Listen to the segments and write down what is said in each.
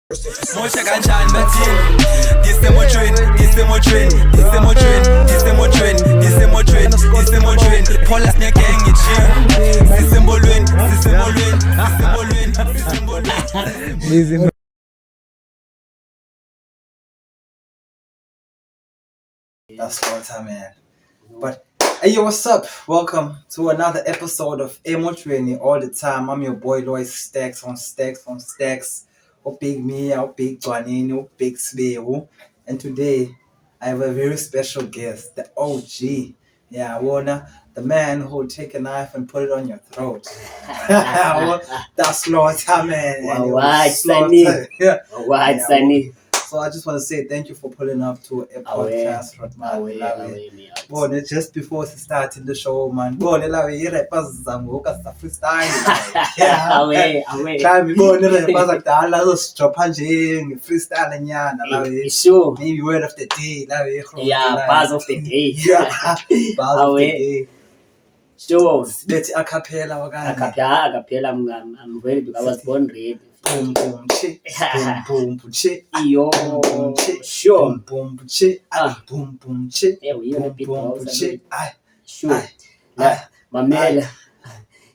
Moshe kanjani bathini disemotweni Paula sinyagang ngichill sisembolweni That's Slaughter, man. But hey, yo, what's up? Welcome to another episode of Emo Training All the Time. I'm your boy Lois Stacks on Stacks. Oh, big me, oh, big Juanini, oh, big Sveo. And today I have a very special guest, the OG. Yeah, the man who will take a knife and put it on your throat. That's Slaughter, man. What, Sunny? Yeah. What, Sunny? So I just want to say thank you for pulling up to a podcast right now. Just before starting the show, man. Rappers freestyle. Freestyle Sure. maybe word of the day. Yeah, bars of the day. Bars of the day. Sure. Let's acapella. Acapella, I'm ready because I was born ready. Boom boom chi, boom boom chi, Yo, boom chi, sure. boom boom chi, boom boom chi, Yeah, we boom boom chi. Sure. Mamela.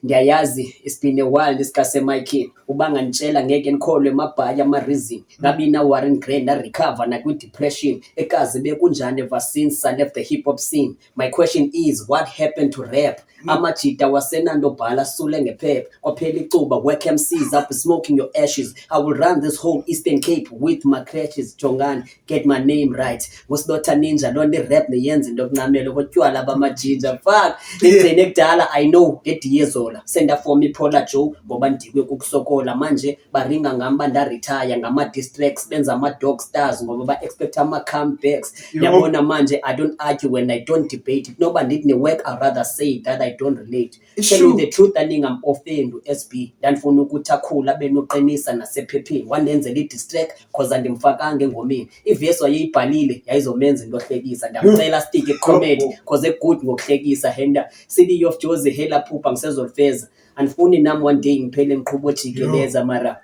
Ndiyayazi it's been a while discuss Mike ubanga ngitshela ngeke nikholwe emabhaya ama reason ngabe na Warren Grant na recover na kwi depression ekazi bekunjani ever since I left the hip hop scene. My question is what happened to rap? Amajita wasenando bhala sule ngephepha kwaphela icuba work MCs up smoking your ashes. I will run this whole Eastern Cape with my crutches. Jongani get my name right Wosdota Ninja lonke rap neyenza into kunamela kotywala bamajinja fuck ingcene kudala I know get years senda for me Paula Joe ngoba ndikwe kukusokola manje baringa ngamba nda retire ngama distracts benza ama dog stars ngoba ba expect ama comebacks yabona manje I don't argue when I don't debate it nobody need ne work I rather say that I don't relate tell you the truth aning I'm offend SB ndanifuna ukuthi akhula benoqinisa nasephepheni wanenzela I distract cause andimfakanga engomeni iverse wayibhalile yayizomenza into ohlekisa ndamcela stick comedy cause good ngokuhlekisa henda city of Jozi hela phupha ngisezolfeza andifuni nami one day ngiphele ngiqhubo jikeleza mara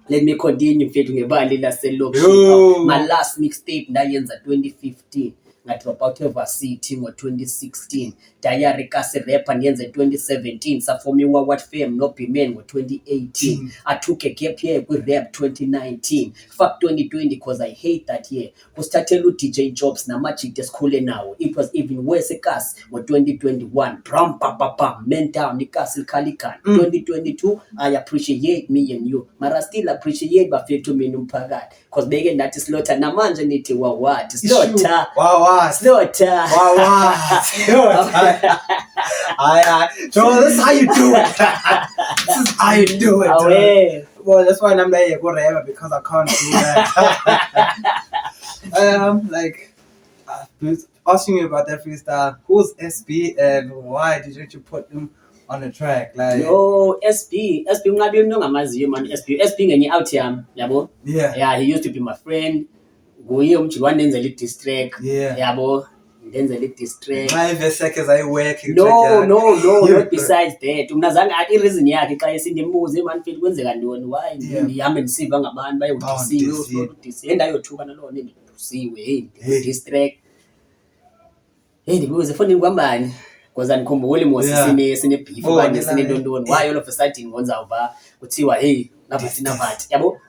let me continue mfethu ngebali laselokishini my last mixtape ndayenza 2015 ngathi about Varsity ngo2016 Diary kasi rapper ndiyenze 2017 safomiwa what fame no Bman ngo2018 I took a gap year with rap 2019 fuck 2020 cause I hate that year kusithathela uDJ Jobs namajita esikhule nawo it was even worse ekasi ngo2021 bram pam mental ikasi likhalikana 2022 I appreciate me and you mara still appreciate bafethu mina umphakathi cause beke nathi Slaughter namanje nithi what Slaughter Slaughter. So this is how you do it. This is how you do it. Well, that's why I'm like whatever because I can't do that. Like asking you about that freestyle. Who's SB and why didn't you put him on the track? Like SB ungabe umuntu ongamaziyo man SB ngenye out yami yabo. Yeah, he used to be my friend. Nguye umjiki wanenzela i-distrack yabo ndenzela i-distrack my seconds I work no not besides that umnazange athi reason yakhe xa esindimbuze man feel kwenzeka ntoni why ndihambe ndisiva ngabantu bayodisiwe endayothuka nalona ndidisiwe hey distract ndibuze fonini kwambani because andikhumbuli mosi sine beef okanye sine ntontoni why all of a sudden ngonza uba kuthiwa hey ngapha sinavathi yabo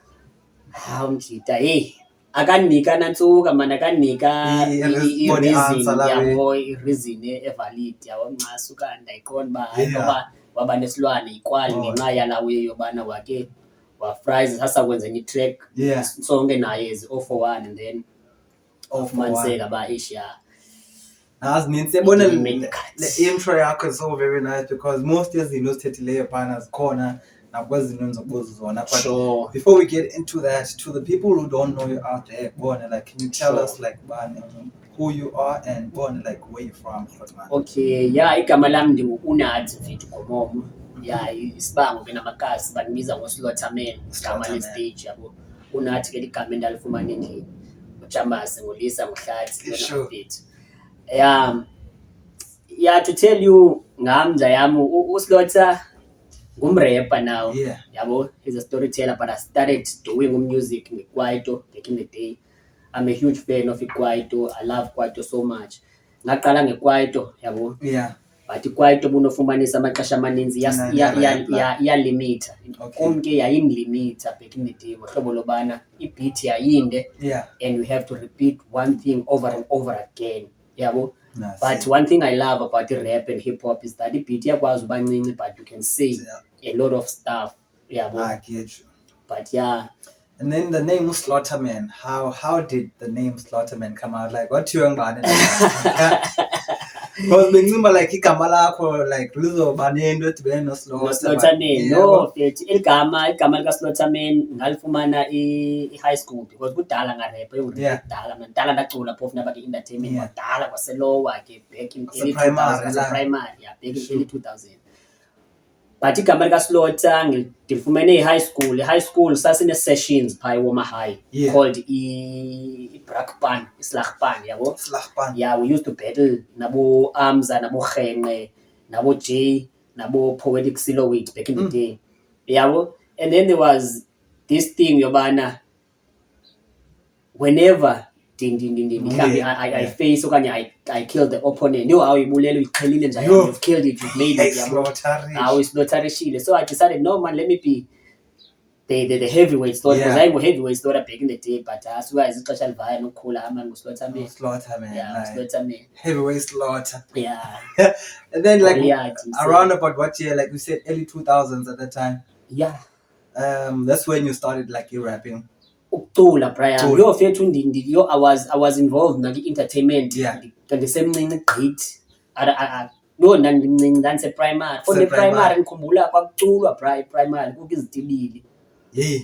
umjita hey akanika nantsuka mana akanika i-reason yabo i-reason evalid yabo nxasuka ndayiqonda ba waba nesilwane ikwali ngenxa yalawo yobana wake wafries sasa kwenza i-track sonke naye is 041 and then off manseka ba Asia nazinintsi yabona le intro yakho is so very nice because most yezinto sithethileyo phana zikhona but before we get into that, to the people who don't know you out there, like, can you tell us like who you are and like where you're from? Okay, yeah, igama lami ndinguNathi mfethu Gomomo. Yeah, isibango ke namakazi banibiza ngoSlaughter man, igama le stage yabo. uNathi ke igama endalifumana endlini. uJamasi ngolisa Mhlathi lona mfethu. Yeah, to tell you ngamza yami uSlaughter ngumrapper now. Yeah. Yabo, he's a storyteller, but I started doing music in Kwaito back in the day. I'm a huge fan of Kwaito. I love Kwaito so much. Ngaqala ngeKwaito, yabo. Yeah. But Kwaito bunofumanisa amaxesha amaninzi limiter. Okay. Umke yayimlimiter back in the day. Ngohlobo lobana ibeat yayinde. Yeah. And we have to repeat one thing over and over again. Yabo. Nah, But one thing I love about the rap and hip hop is that the beat yakwazi ubancinci, but you can say a lot of stuff. Yeah, I get you. but yeah. And then the name Slaughterman. How did the name Slaughterman come out? Like what you ngane? Because bengiba like igama lakho like lizobane into ethi beno Slaughterman. No, fethi igama lika Slaughterman ngalifumana high school because kudala ngarap kudala mntala ndacula phofu nabake entertainment kudala kwaselowa ke back in early 2000 primary back in early 2000. But igama lika Slaughter ngilifumene high school sasine sessions pha eWoma High called iBrakpan, iSlagpan, yabo. Slagpan. Yeah, we used to battle nabo Amza, nabo Khenqe, nabo J, nabo Poetic Silhouette back in the day. Yabo. And then there was this thing yobana whenever I face okanye I kill the opponent. How ibulelo iqhelile nje, you've killed it, you've made it, yabo. How is Slaughterishile. So I decided, no man, let me be the heavyweight slaughter, because I was heavyweight slaughter back in the day, but as well as ixesha livaya nokukhula ama Slaughterman. Slaughterman. Yeah, Slaughterman. Heavyweight slaughter. Yeah. And then like so, around about what year? Like you said, early 2000s at that time. Yeah. That's when you started like you rapping. Ukucula Brian. Yo fethu yo I was involved in the entertainment. Yeah. Ndisemncinci gqithi. No ndandimncinci ndanise primary. For the primary ngikhumbula kwakuculwa primary kukho izitibili. Yeah.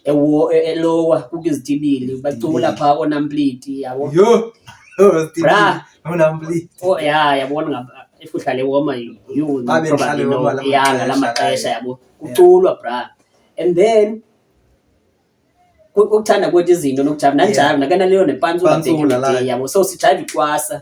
Elowa kukho izitibili bacula pha oNampliti yabo. Yo. Bra. oNampliti. Oh yeah, yabona ngapha if uhlale eWoma you probably know lamaxesha yabo. Kuculwa bra. And then ukuthanda kwethi izinto nokujive nanjalo nakanaleyo nepantsula yabo. So sijive ikwasa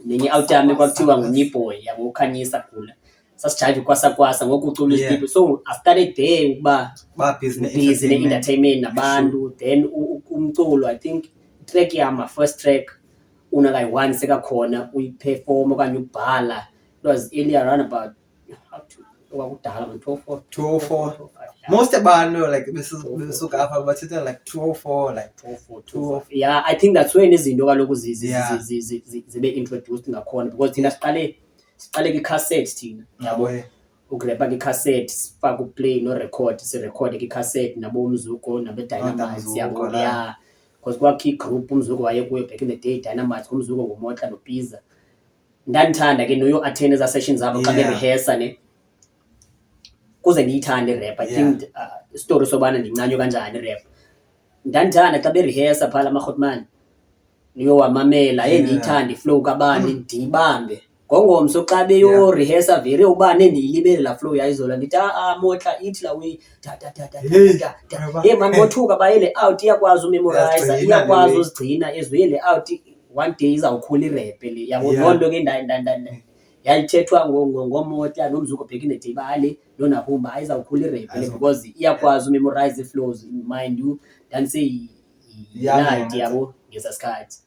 nenye out yami kwakuthiwa nguNiboy yabo ukhanyisa khula. Sasijive kwasa ngokucula isipho. So I started there ukuba busy entertainment nabantu. Then umculo, I think track yami first track una kai one sekakhona uyiperform okanye ubhala. It was earlier around about wakudala 204. Most abantu like besuka apha bathetha like 204 like 204. Yeah, I think that's when izinto kaloku zibe introduced ngakhona, because thina siqale ke-cassette thina yabo. Ukurepa ke-cassette sifaka uplay no record, sirekhode ke-cassette nabo Umzuko nabe Dynamite yabo. Yeah, because kwakho igroup Umzuko wayekuyo back in the day, Dynamite uMzuko nguMotla noPiza. Ndandithanda ke noyo attend eza sessions zabo xa berehearsa ne kuze ngiyithande rap. I think story sobana ndincanyo kanjani rap. Ndandithanda xa berehearsa phala amaHotman niyo wamamela ngiyithanda iflow kabani ndiyibambe. Ngongomso xa beyo rehearsa vele ubani ndiyilibele la flow yayizola ndithi Motla ithi la way man ngothuka bayele out iyakwazi umemorize, iyakwazi uzigcina ezwele out one day izawukhula irap le yabo. Lonto ke yayithethwa ngomotla noMzuko back in the day bale lona humba ayizawukhula irap le because iyakwazi umemorize flows in mind you than say yabo ngesasikhathi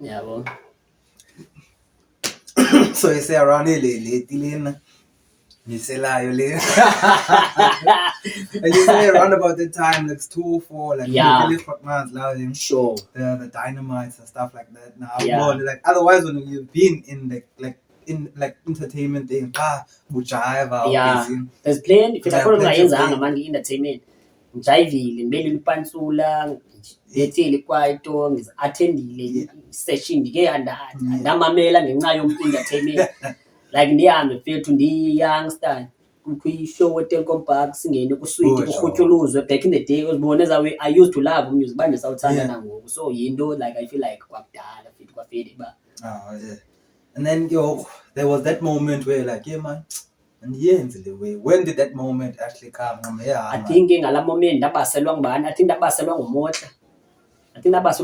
yabo. So you say around le Niselayo le. And you say around about the time like 204 like sure the Dynamites and stuff like that. Now more like otherwise when you've been in like entertainment thing there's plenty if akho ngayenzanga manje entertainment ngijayivile ngibele lipantsula ngethele kwaito ngizattendile session ndike andamamela ngenxa entertainment. Like ndiyami fethu youngster kwi-show weTelkom Park singene kusweet kurhutyuluzwe back in the day uzibone ezawe I used to love music bande sawuthanda nangoku. So yinto like I feel like kwakudala fethu kwafede ba. And then there was that moment where like man andiyenze le way. When did that moment actually come? I think ngala moment ndabaselwa ngubani. I think ndabaselwa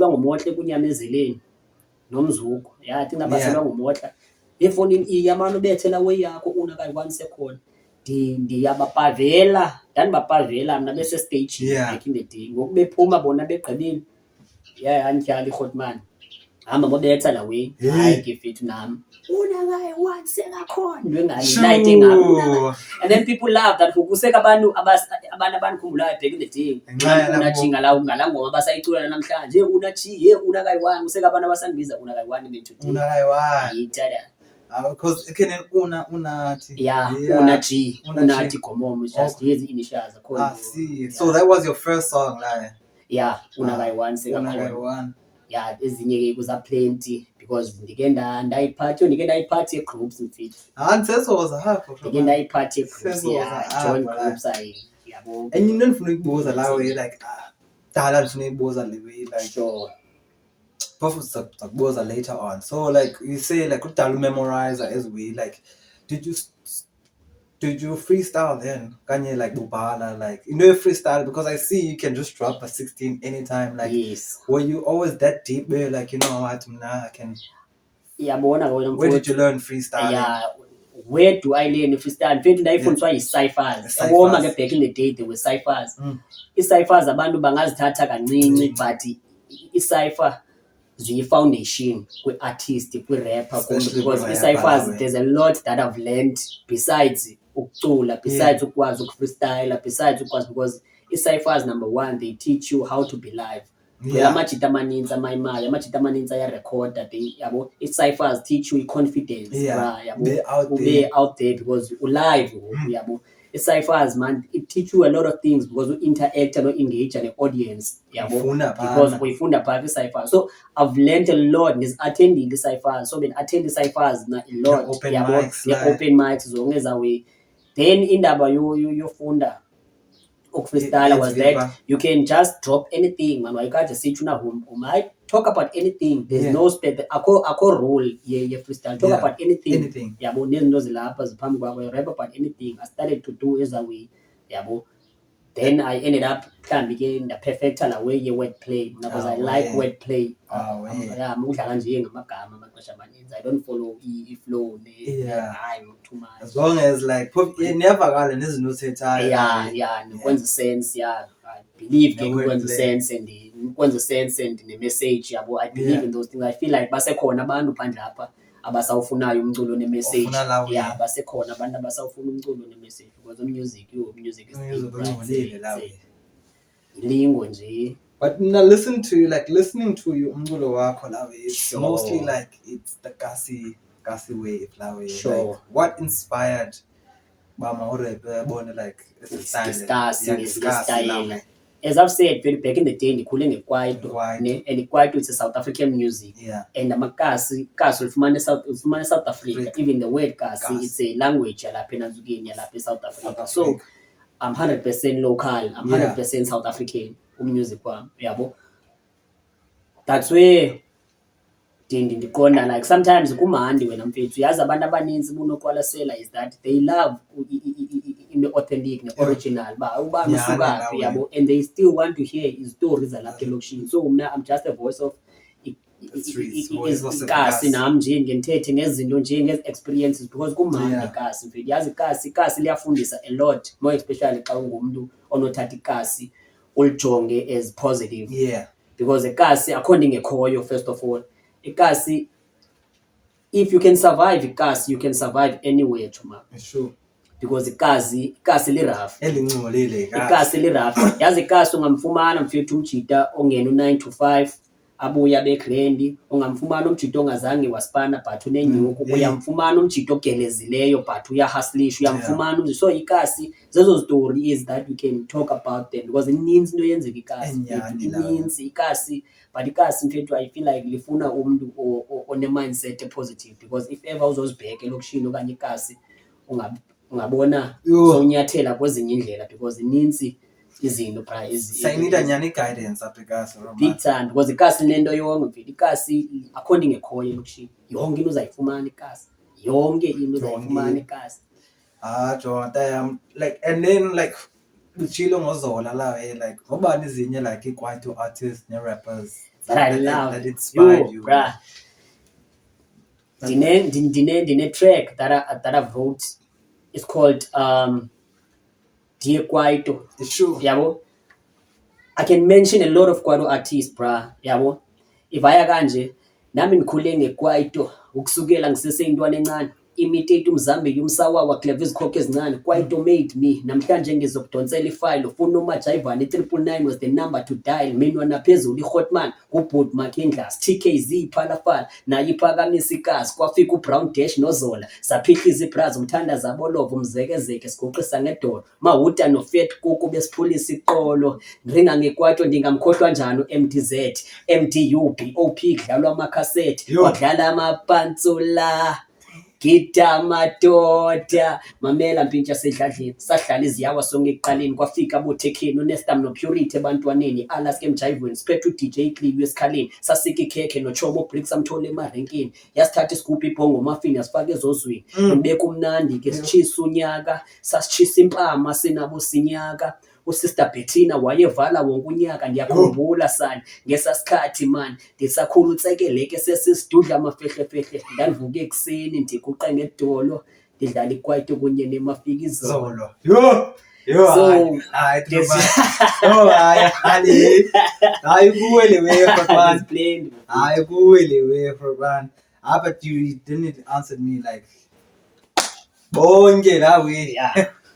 ngumotla kunyamezeleni noMzuko. Yeah, I think ndabaselwa ngumotla. efonini iyamana ubethela way yakho unakayi-1 second ndiyabapavela ndandibapavela mna bese stage Yeah. back in the day ngoku bephuma bona begqibile yandityala irhotman hamba mobetha la way hayi ke fethu nami unakayi-1 sekakhona into engayilayite ngam and then people love that kuseka abantu abanikhumbulayo back in the day unajinga la ngalangoma basayicula namhlanje unaji unakayi-1 kuseka abantu abasandibiza unakayi-1 bethu Unakayi-1 yitada because ekenen unathi unathi gomomo just these initials I see. So that was your first song like unakayi-1 sekakhona Unakayi-1 ezinye ke kuza plenty because ndike ndayiphathi ye-groups mfethu andisesoza hapho ndike ndayiphathi ye-groups join Sesoza, groups yabo and into endifuna ukuyibuza la way like dala ndifuna uyibuza le way like sure phofu sakubuza later on. So like you say like udala memorizer as we like did you freestyle then kanye like bubala like freestyle because I see you can just drop a 16 anytime like yes were you always that deep where like what I can yabona where did you learn freestyle where do I learn freestyle mfethu ndayifundiswa yi-ciphers yabona ke back in the day there were ciphers i-ciphers abantu bangazithatha kancinci but i-cipher ziyi-foundation kwi-artist kwi-rapper because i-ciphers there's a lot that I've learned besides ukucula besides ukwazi ukufreestyle besides ukwazi because i-ciphers number 1 they teach you how to be live amajita amaninzi amayimali amajita amaninzi ayarekhoda yabo i-ciphers teach you i-confidence yabo ube out there because ulive yabo i-ciphers man it teach you a lot of things because u-interact no-engage ne-audience yabo because uyifunda phakathi i-ciphers so I've learned a lot ngizi-attendile i-ciphers so ben-attend i-ciphers na a lot yabo open mics zonke ezawe then indaba yofunda ukufreestyle was that you can just drop anything man wayikade sithi might talk about anything there's no akho rule ye-freestyle talk about anything yabo nezinto zilapha ziphambi kwakho rap about anything I started to do as a way yabo then I ended up mhlambi ke ndaperfecta la way ye-wordplay because I like wordplay udlala nje ngamagama amaxesha amaninzi I don't follow i-flow hayi too much as long as like niyavakala nezinto othethayo nikwenza sense I believe ke ukwenza sense and ne-message yabo I believe in those things I feel like basekhona abantu phandle apha abasawufunayo umculo ne-message basekhona abantu abasawufuna umculo ne-message because music is ilingo nje but now listening to you umculo wakho la way it's mostly like it's the Kasi way la way like what inspired bama urap yabona like it's style as I've said back in the day ndikhule ngekwaito and ikwaito it's a South African music and amakasi ulifumana South Africa even the word kasi it's a language yalapha eNazukeni yalapha eSouth Africa so I'm 100% local I'm 100% South African music wami yabo that's where ndiqonda like sometimes kumandi wena mfethu yazi abantu abaninzi bunokwalisela is that they love in the authentic the original uba msukaphi yabo and they still want to hear his stories zalapha elokishini so mna I'm just a voice of kasi nami nje ngenthethe ngezinto nje ngezi-experiences because kumandi kasi mfethu yazi kasi liyafundisa a lot more especially xa ungumuntu onothatha ikasi ulijonge as positive because ikasi akho ngekhoyo first of all ikasi if you can survive ikasi you can survive anywhere chuma sure because ikasi li-rough elingcolile ikasi li-rough yazi ikasi ungamfumana mfethu umjita ongena u9 to 5 abuya begrandi ungamfumana umjita ongazange waspana but unenyuku uyamfumana umjita ogelezileyo but uyahustlisha uyamfumana so ikasi zezo story is that we can talk about them because ininzi into yenzeka ikasi ininzi ikasi but ikasi mfethu I feel like lifuna umuntu one-mindset positive because if ever uzozibheka elokishini okanye ikasi ungabona sonyathela kwezinye indlela because ininzi izinto sayinida nyani guidance apha ikasi big time because ikasi lento yonke mfethu ikasi akho ngekhoyo elokishini yonke into uzayifumana ikasi yonke into uzayifumana ikasi Jonathan like and then like uchilo ngozola la like ngobani izinye like ikwaito artists ne rappers that I love that inspired you bruh Dine track that I wrote. It's called Dear Kwaito. Sure. Yabo. I can mention a lot of Kwaito artists, bruh. Yabo. Ivaya kanje nami ngikhule ngeKwaito ukusukela ngiseseyintwana encane. Imitate uMzambe umsawawa clever izikhokho ezincane. Kwaito made me. Namhlanje ngizokudonsela ifile ufuna uMajayivane 999 was the number to dial. Mina naphezulu iHotman uBoot McKindlas TKZ iphalafala nayo iphakamisa ikazi kwafika uBrown Dash noZola saphihliza ibraz umthandaza abolovo umzekezeke sigoqisa ngedolo mahuta noFat kuku besiphulisa iqolo ngiringa ngeKwaito ndingamkhohlwa njani uMDZ MDU BOP kudlalwa amakhasethi wadlala amapantsula Gita madoda mamela mpintsha sedladleni sahlala iziyawa sonke ekuqaleni kwafika abothekheni uNestam noPurity ebantwaneni Alaska emjayivweni siphethe uDJ Clip wesikhaleni sasika ikhekhe noChobo Bricks amthole emarenkini yasithatha isigubhu ibhongo muffin yasifaka ezozweni ngibeka umnandi ke sichisa unyaka sasichisa impama sinabo sinyaka uSister Bettina wayevala wonke unyaka ngiyakhumbula sana ngesasikhathi man ndisakhulu utsekeleke sesisidudla amafehlefehle ndandivuka ekseni ndikuqe ngedolo ndidlala iKwaito kunye nemafiki izolo So I but you didn't answer me like bonge that way.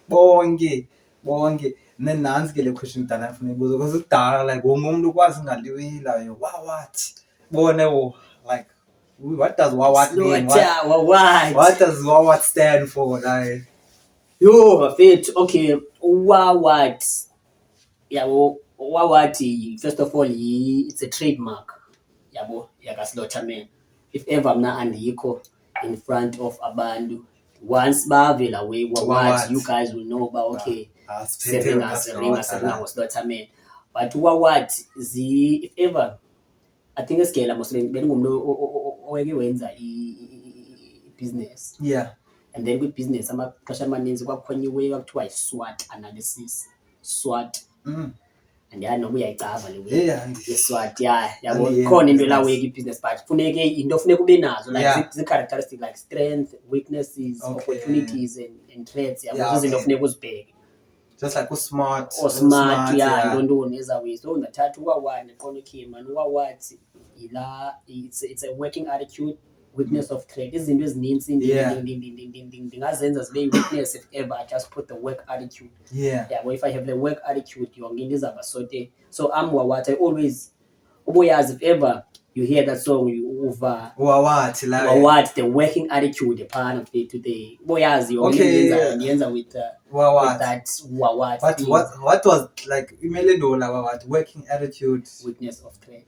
Bonge. And then Nan's get a question that I'm because it's like woman wasn't a living like what? Like what does Wawat mean? What does Wawat stand for? Like yo fit okay Wawat Wawat first of all it's a trademark yabo yakaSlaughterman if ever mna andikho in front of abantu once bavela way Wawat you guys will know about okay Serena was Slaughterman but Wawat if ever I think esigela mostly beningumno oweke wenza business and then with business amaxesha amaninzi kwakukhonyiwe kwakuthiwa SWOT analysis SWOT and noma uyayicava le way SWOT yabo khona into laweke business but funeke into funeka ube nazo like the characteristics like strength weaknesses opportunities and threats yabo izinto funeka uzibheke just like smart ntoni ezawe so ndathatha uWawat eqona ekhima uWawat ila it's a working attitude weakness of trade izinto ezininzi ndingazenza zibe weakness if ever I just put the work attitude well if I have the work attitude yonke into izaba sorted so I'm Wawat I always uboyazi if ever you hear that song uva Wawat the working attitude part of it today boyazi yonke yenza with that Wawat but what was like imele ndola Wawat working attitude weakness of trade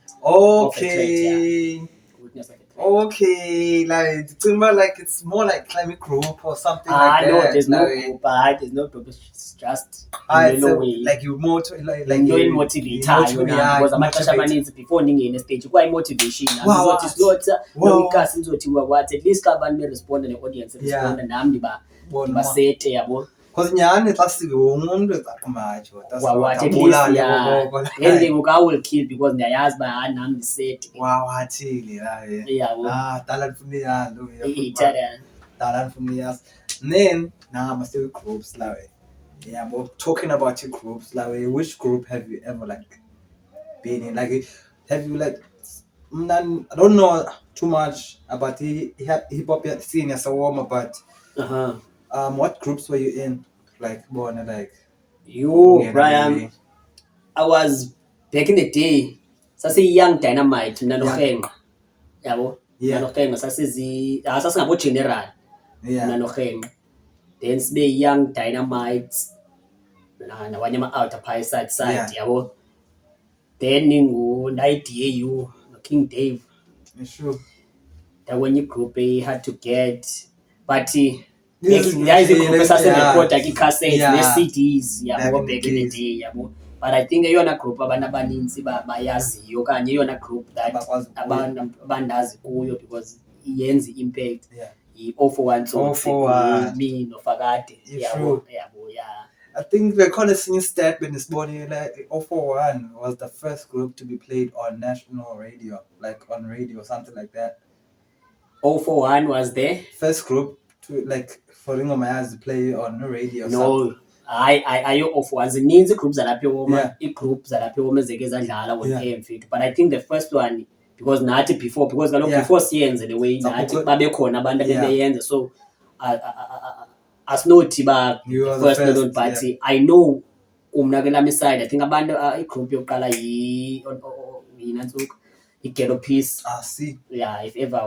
weakness of the trade okay like it's more like climate group or something like that no there's no group there's no group it's just like you motivate you motivate because amaxesha amaninzi before ndingene stage kwayi motivation ndizothi slota nomikasi ndizothi Wawat at least abantu respond ne audience respond nami basete yabo because nyani xa sike umuntu ezaqhumayo Wawat at least ending uka will kill because ndiyayazi ba nami ndisete Wawathile la talent for me talent for me then now I'm still groups like but talking about your groups like which group have you ever like been in like have you like I don't know too much about the hip hop scene as a woman but what groups were you in like born like you Brian I was back in the day sase young dynamite nanohenga yabo nanohenga sasingabo general nanohenga then sibe young dynamite nabanye ama-outer pie side yabo then ngu-IDAU King Dave that when you group had to get but yayizi group esaserekhoda i-cassettes ne-CDs yabo back in the day yabo but I think eyona group abantu abaninzi bayaziyo okanye eyona group that abandazi kuyo because yenza impact i-041 me noFakade yabo I think the Collison statement this morning like 041 was the first group to be played on national radio like on radio something like that 041 was there. First group to like for Ringo Myers to play on the radio. Or No, something. ayo of one zininzi groups zalapha eWoma, Yeah. i-groups zalapha eWoma ezeke zadlala on Yeah. AM Fit, but I think the first one because nathi before because kaloku Yeah. before siyenze the way So nathi because- babekhona abantu Yeah. abebeyenza, so asinothi ba You are the first first, not but I know umna kelami side I think abantu i-group yokuqala yinantsuku i-Ghetto Peace. I see. Yeah, if ever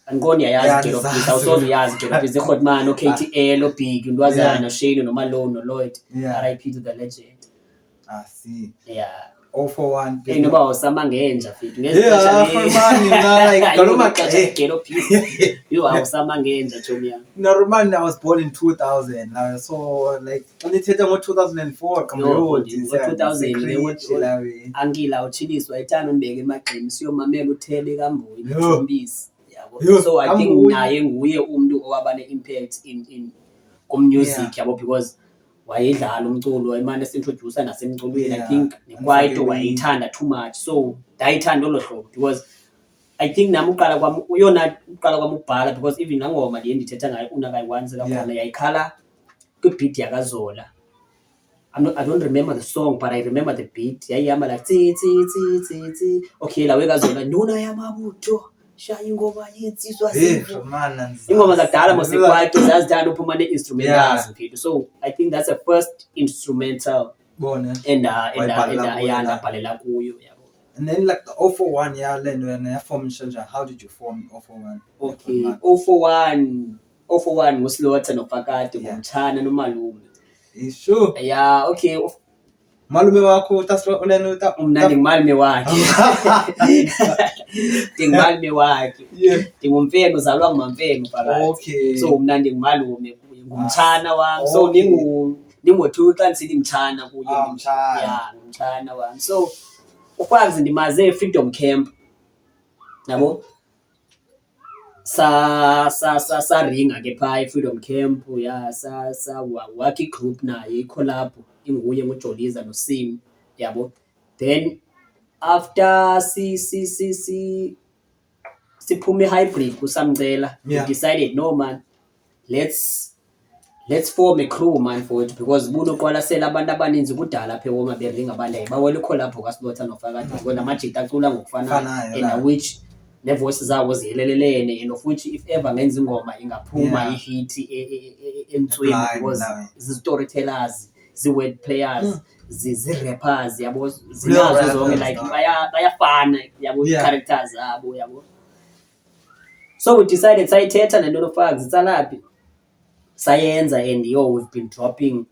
andikoni Yeah, uyayazi Ghetto Peace, ndizazi. awusoze uyazi Ghetto Peace, iRhotman, KTL, Big, Ntwazana, Shane, noMalone, Lloyd. Yeah. RIP to the legend. I see. Yeah. 041. Hey, noba awusama ngenja fit. Yeah, for money, like Ghetto Peace. You awusama ngenja chomi yami. Now remind, I was born in 2000. Now, so like when it hit 2004, come No, on, ngo-2000 angila uchiliswa ithanda umbeke emagxeni siyomamela uThebe kaMboyi Yo. noThombisi. Yabo. Yo, So I think kaMboyi. naye nguye umuntu owaba ne-impact in music Yeah. yabo because wayedlala umculo emane esintroduce nasemculweni. I Yeah, think nekwaito Unforgiving. wayithanda too much, so ndayithanda olo hlobo because I think nami uqala kwami ukubhala because even nangoma le ndithetha ngayo unakayiwanise kakhona yayikhala kwi-beat yakaZola. I don't remember the song, but I remember the beat. Yayihamba like tsi tsi tsi tsi tsi. Okay, la wekaZola nduna yamabutho shaya ingoma yinsizwa zethu. Ingoma zakudala mosekwaito zazithanda uphuma ne-instrumentals mfethu. So I think that's the first instrumental ndabhalela kuyo yabo. And then like the 041, yeah, when I formed Shanja, how did you form 041? Okay, 041 nguSlotha noFakade Yeah. ngomtshana nomalume. Is sure. Yeah, okay. Malume wakho uta Mna ndingumalume wakhe. Ndingumalume wakhe. Yeah. Ndingumfengu uzalwa ngumamfengu phakathi. Okay. So mna ndingumalume kuye ngumtshana wami. So Okay. ningo-2 xa ndisithi mtshana kuye. Mtshana. Yeah, ngumtshana wami. So ukwazi ndimaze Freedom Camp. Yabo? Saringa ke phaa Freedom Camp, yeah, wakha i-group naye i-collab inguye ngujoliza noSim, yabo. Then after siphume i-hybrid kuSamcela, we Yeah. decided no man, let's form a crew man for it because bunoqwalasela abantu abaninzi kudala apha eWoma beringa abaleyo bawela i-collab kaSlotha noFakade because amajita acula ngokufanayo Fanayo, and which ne-voice zabo ziyelelelene and of which if ever ngenza ingoma ingaphuma Yeah. i-hit emthweni Blind because nawe. zi-storytellers, zi-word players, zi-rappers, yabo, Real zinazo zonke rappers, like no? bayafana yabo, Yeah. i-characters zabo yabo. So we decided sayithetha le nto noFakade zitsalaphi sayenza and we've been dropping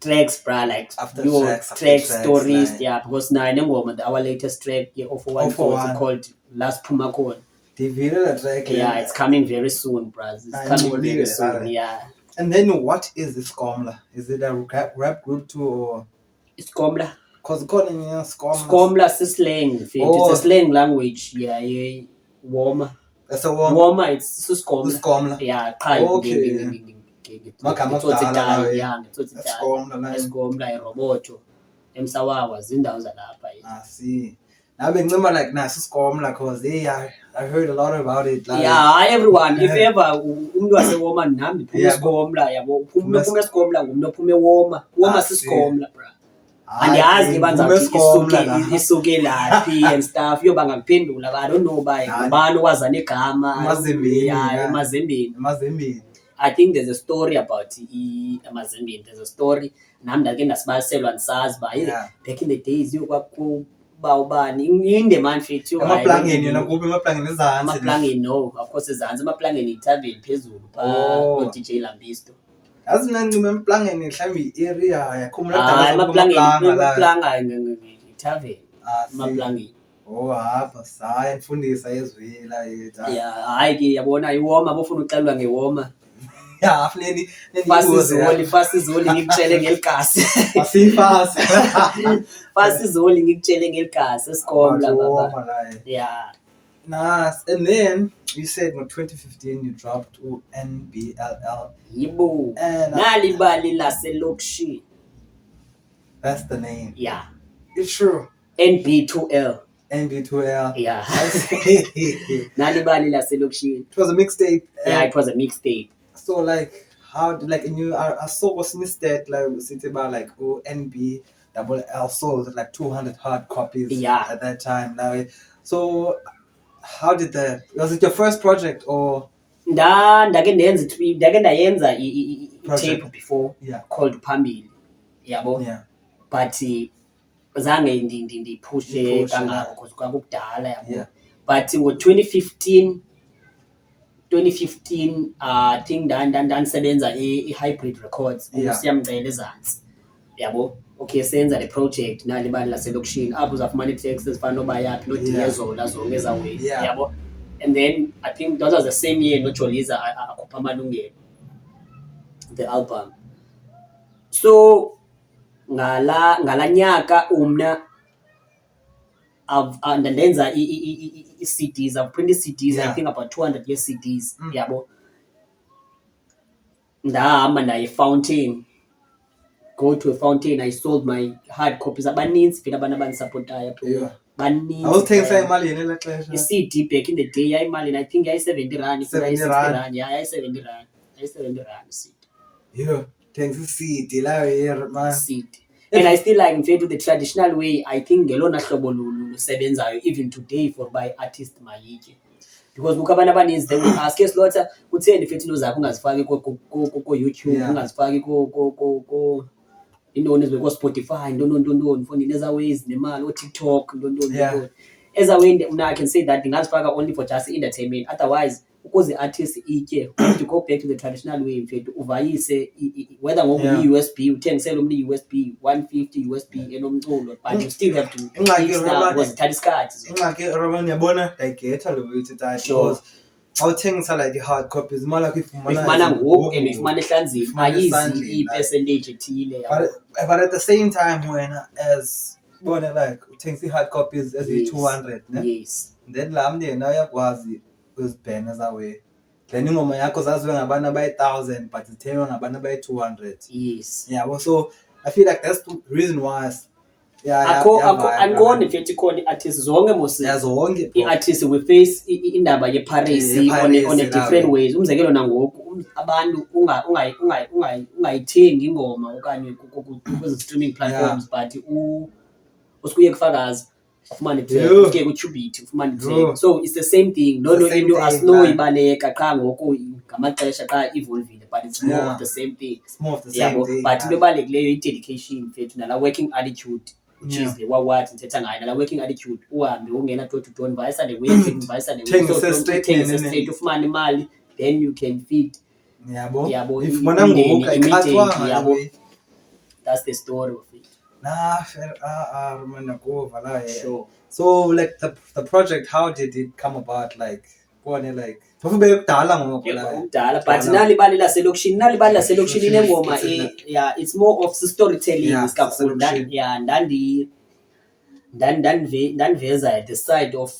tracks bra like After yo, tracks, after tracks, tracks, stories, like- yeah, because nayo nengoma our latest track ye-041 041. called Last Phuma Khona. Divile la track. Yeah, it's coming very soon, bros. It's I coming know, very leave it, soon. alright. Yeah, And then what is this Skomla? Is it a rap group too or it's Skomla. cause calling you Skomla? Skomla is slang. Oh. It's a slang language. Yeah. Woma. That's a one. Woma. It's Skomla. Skomla. Yeah. Okay. Magama akudala, Yeah. Skomla nayo. Skomla iroboto. Emsawawa zindawo zalapha. I see. Now being remember like Skomla cause I heard a lot about it. Like, Yeah, everyone. If Yeah. ever umuntu wasewoma nami phuma Yeah, eSkomla yabo. Phuma Phuma eSkomla ngumuntu ophuma eWoma. Woma I siskomla, bro. I Andiyazi think banza Ume Skomla la. isuke laphi and stuff yoba ngakuphendula I don't know by Hayi. ubani owaza negama Emazembeni, yeah yeah. emazembeni. Emazembeni. I think there's a story about emazembeni. There's a story nami ndake ndasibaliselwa ndisazi ba Yeah. back in the days yokwakhuba ubani inde man fit yo Emaplangeni yona kuphi emaplangeni ezansi. amaplangeni no of course ezansi amaplangeni itaveni phezulu pha Oh. no DJ Lambisto. Yazi mina ngicima emaplangeni mhlawumbe i-area yakhumula amaplangeni itaveni amaplangeni. Oh hapha sayi mfundisa ezwila yethu. Yeah, hayi ke yabona iWoma bofuna uxelwa ngeWoma. Yeah, afuneni Fast izoli ngikutshele ngeligasi. Asifasi. Fast izoli ngikutshele ngeligasi eSkomla baba. Yeah. Nice. And then you said in 2015 you dropped NBLL. Yibo. And Nalibali laselokishini. that's the name. Yeah. It's true. NB2L. NB12. Yeah. It Nalibali laselokishini. was a mixtape. Yeah, it was a mixtape. So like how like I saw was that like city about like NB double L sold like 200 hard copies Yeah. at that time. Like, so how did that? Was it your first project or Ndake ndayenza Project. tape before yeah? called Phambili. Yabo. Yeah. But zange ndiphushe Ndiphushe, kangako because kwakudala yabo. Yeah. But ngo 2015 I think ndandisebenza i-Hybrid Records Yeah. uSiyamcela ezantsi yabo. Okay, senza le project nalibali laselokishini apho uzafumana i-tracks ezifana nobayaphi noDiyezola zonke ezawini Yeah. yabo. And then I think that was the same year noJoliza akhupha Amalungelo, the album. So ngala nyaka umna ndenza i-CDs. I've printed CDs. Yeah. I think about 200 CDs Mm. yabo. Ndahamba naye Fountain, go to a Fountain. I sold my hard copies. Abaninzi vele abantu abanisupportayo Yeah. baninzi. I was taking imali yena xesha. i-CD back in the day yayimali I think yayi-70 rand, 70 yayi-60 rand. rand, yayi-70 rand, yayi-70 rand CD. Yeah. Thanks CD la here man. CD. And I still like mfethu the traditional way. I think ngelona hlobo lusebenzayo even today for by artist mayitye. Because kukho abantu abaninzi they will ask us Slaughter kutheni mfethu into zakho ungazifaki ko YouTube, Yeah. ungazifaki ko intoni ezibekwa Spotify, ntoni mfondini ezaways nemali o TikTok ntoni. Yeah. As a way I can say that ngazifaka only for just entertainment. Otherwise ukuze artist itye to go back to the traditional way mfethu uvayise whether ngoku Yeah. USB uthengisele umntu USB 150 USB enomculo but you still have to Ingxaki fix Roman- that because ithatha isikhathi. Ingxaki Roman yabona ndayigeta lo way to Sure. because awuthengisa like the-hard copies imali yakho Ifumana ngoku and ifumana ehlanzini Ifumana ayizi esandleni, i-percentage ethile yabo. but at the same time when as bona like uthengisa i-hard copies Yes. eziyi-200 ne Yes. then laa mndeni uyakwazi uzibhena zawe then ingoma yakho zaziwe ngabantu abayi-1000 but zithengwe ngabantu abayi-200 Yes. yabo so I feel like that's the reason why Akho mfethu khona i-artist zonke mos yazonke i-artist we face indaba ye-piracy on a different ways. Umzekelo nangoku abantu ungayithengi ingoma okanye kwezi streaming platforms but usikuye kufakazi ufumane track, Yeah. usuke ku-Tubithi ufumane track. Yeah. So it's the same thing. The same Into thing, asinoyibaleka qha ngoku ngamaxesha xa evolvile but it's more Yeah. of the same thing. it's more of the same Yabo, thing but into ebalulekileyo i-dedication mfethu nala working attitude which Yeah. is the wawathi ndithetha ngayo nala working attitude uhambe ungena door to door mvayisa le way Thengise straight nene. straight ufumane imali then you can feed yabo Yabo, ifumana imindeni, ngoku ayikhathwanga immediate, yabo. le. that's the story of it. Roman nakuva la Sure. so like the project how did it come about like bone like bafube kudala ngoku la Udala but nalibali laselokishini inengoma yeah it's more of storytelling Yeah, iskakhulu selokishini. ndandiveza the side of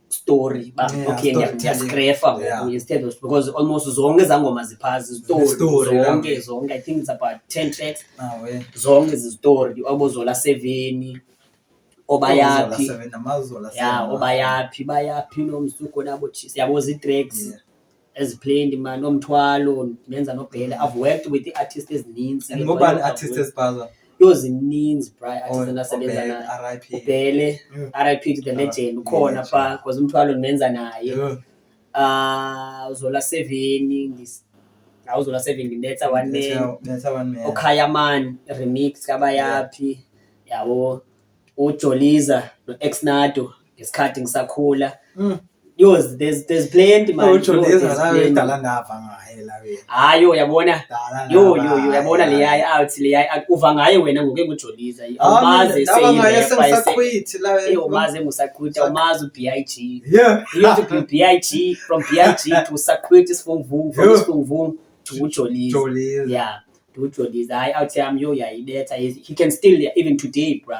story Yeah, okay storytelling. ndiyascrefa Yeah. instead of because almost zonke zangoma ziphasi Story, zonke I think it's about 10 tracks nawe zonke izistory obozola 7 obayaphi namazola yeah bayaphi nomsuko nabo siyabo zi-tracks Yeah. eziplanned man nomthwalo nenza nobhela. I've worked with the artists ezininzi and ngobani artist esibhaza yozininzi artists endasebenza naye RIP ubhele RIP to the legend ukhona pha because umthwalo nimenza naye uzola 7 uzola 7 ndinetha one man Okhaya Man remix kabayaphi yabo uJoliza noXnado ngesikhathi ngisakhula. There's plenty man. dala ndava ngaye la wena Hayo yabona yo yabona le yayi uva ngaye wena ngoke ngujoliza awumaze sengisakhwithi la wena umaze ngusaqhwitha umaze uBIG yeah you used to be BIG from BIG to Sakwet Sifungvu from Sifungvu to uJoliza yeah to uJoliza hayi awuthi yami yo yayibetha he can still even today bro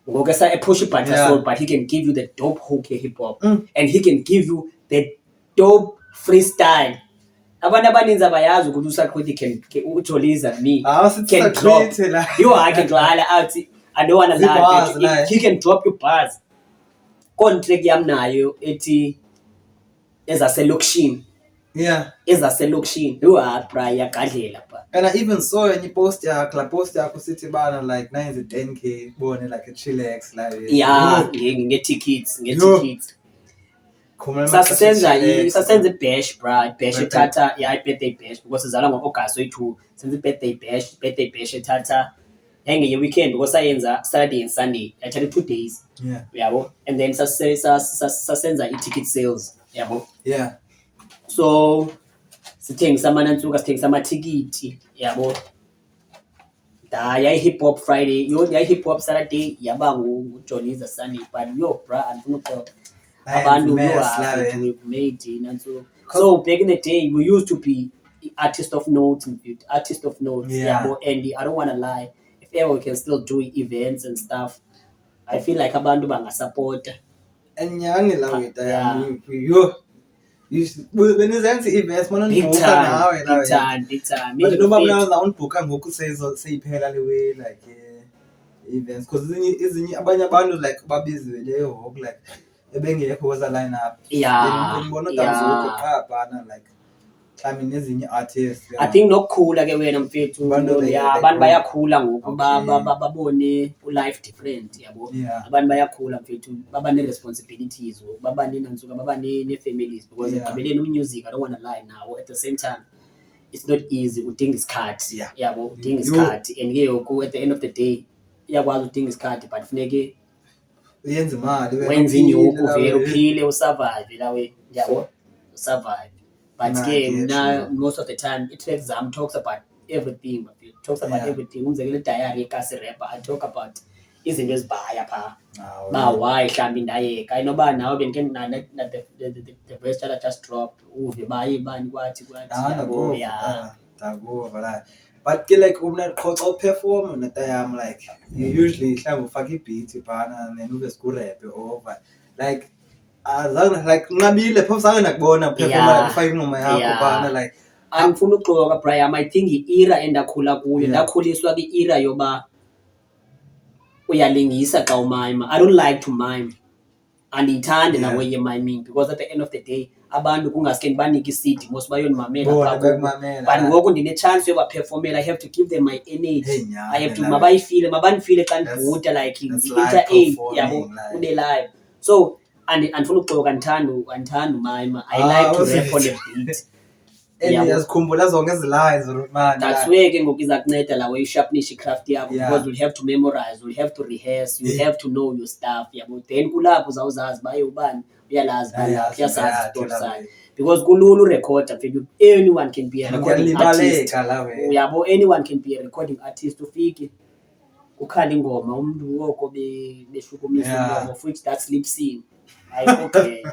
ngoke sa push button so but he can give you the dope hook hip hop and he can give you the dope freestyle. Abantu abaninzi abayazi ukuthi uSaqhwithi can uJoliza me can drop you I can glala out I don't want to lie he can drop your bars contract yami nayo ethi ezaselokishini Yeah. ezaselokishini bra yagadlela pha. And I even saw any post yakho, la post yakho sithi bana like 10K bone like a chillax like Yeah, nge-tickets. Sasenza i-bash bra, i-bash ethatha i-birthday bash because sizalwa ngo-August 2. Senza i-birthday bash ethatha yayingeye-weekend because sayenza Saturday and Sunday. Actually 2 days. Yeah. Yabo. And then sasenza i-ticket sales. Yabo. Yeah. So sithengisa amanantsuka sithengisa amathikithi yabo. Yayi-hip hop Friday, yayi-hip hop Saturday yaba nguJohnny's Sunday, but bra andifuna uxoxa abantu we've made nanso. So back in the day we used to be artist of note. Yeah. Yabo. And I don't want to lie, if ever we can still do events and stuff, I feel like abantu bangasupporta. And nyani la wethu Yeah. when izenza i-events mana Big nibuka time, nawe la big time, big time. but Maybe noma the mna zawunibhuka ngoku seyiphela le way like events because ezinye abanye abantu like babiziwe leyo hawk like ebengekho kweza line up. Yeah, ngibona yeah. damzuko qha bana like mhlawumbe nezinye artists. I think nokukhula ke wena mfethu, Abantu abantu bayakhula ngoku Okay. babone life different yabo. Yeah. Abantu bayakhula mfethu, baba ne responsibilities, baba nenantsuka, baba ne families because Yeah. ekugqibeleni music, I don't want to lie now, at the same time it's not easy udinga isikhathi. Yeah. Yabo, udinga Yo. isikhathi and ke ngoku at the end of the day iyakwazi udinga isikhathi but funeke uyenza imali wenze inyuku vele uphile usurvive lawe yabo, usurvive. But Nah, ke I get mna you. most of the time it talks about everything, it talks about Yeah. everything. Umzekelo diary ekasi rapper, I talk about izinto ezibhaya pha Ah, ba why mhlawumbi ndayeka inoba nawe bendike the voice that I just dropped uve baye bani kwathi yabo. Yeah. Dakuva la but ke like umna qho xa uperform neta yam like you usually mhlawumbe ufaka i-beat bana then ube sikurap over like azange like nqabile phofu zange nakubona perform Yeah. like ufaka ingoma yakho Yeah. bana like Andifuna ukuxoka Brian, I think i-era endakhula kuyo, Yeah. ndakhuliswa kwi-era yoba uyalingisa xa umayima. I don't like to mime. Andiyithandi Yeah. nawe ye-miming because at the end of the day abantu kungaske ndibanike i-CD mos bayonimamela bona phaa kubo. bekumamela But ngoku ndine-chance yobaperformela, I have to give them my energy. Hey, nyana, I have to like- mabayifile, mabanifile xa That's- ndibhuda like that's the-inter live aid performing, yabo like- ube live. So andifuna ukuxoka, andithandi umayima. I Ah, like to was rap it? on a beat. and Yabo. yazikhumbula zonke ezi-lines man That's like, where ke ngoku iza kunceda lawe isharpnish icraft yakho Yeah. because you'll have to memorize, you'll have to rehearse, you'll Yeah. have to know your stuff yabo. Then kulapho uzawuzazi baye ubani uyalazi Ayazi, uyasazi yeah, story thina sakhe we- because kulula urecorda mfethu. Anyone can be a recording artist kuyalibaleka la we yabo, anyone can be a recording artist. Ufike ukhala ingoma umuntu woko beshukumisa Yeah. ingoma of which that's lip sync. Okay.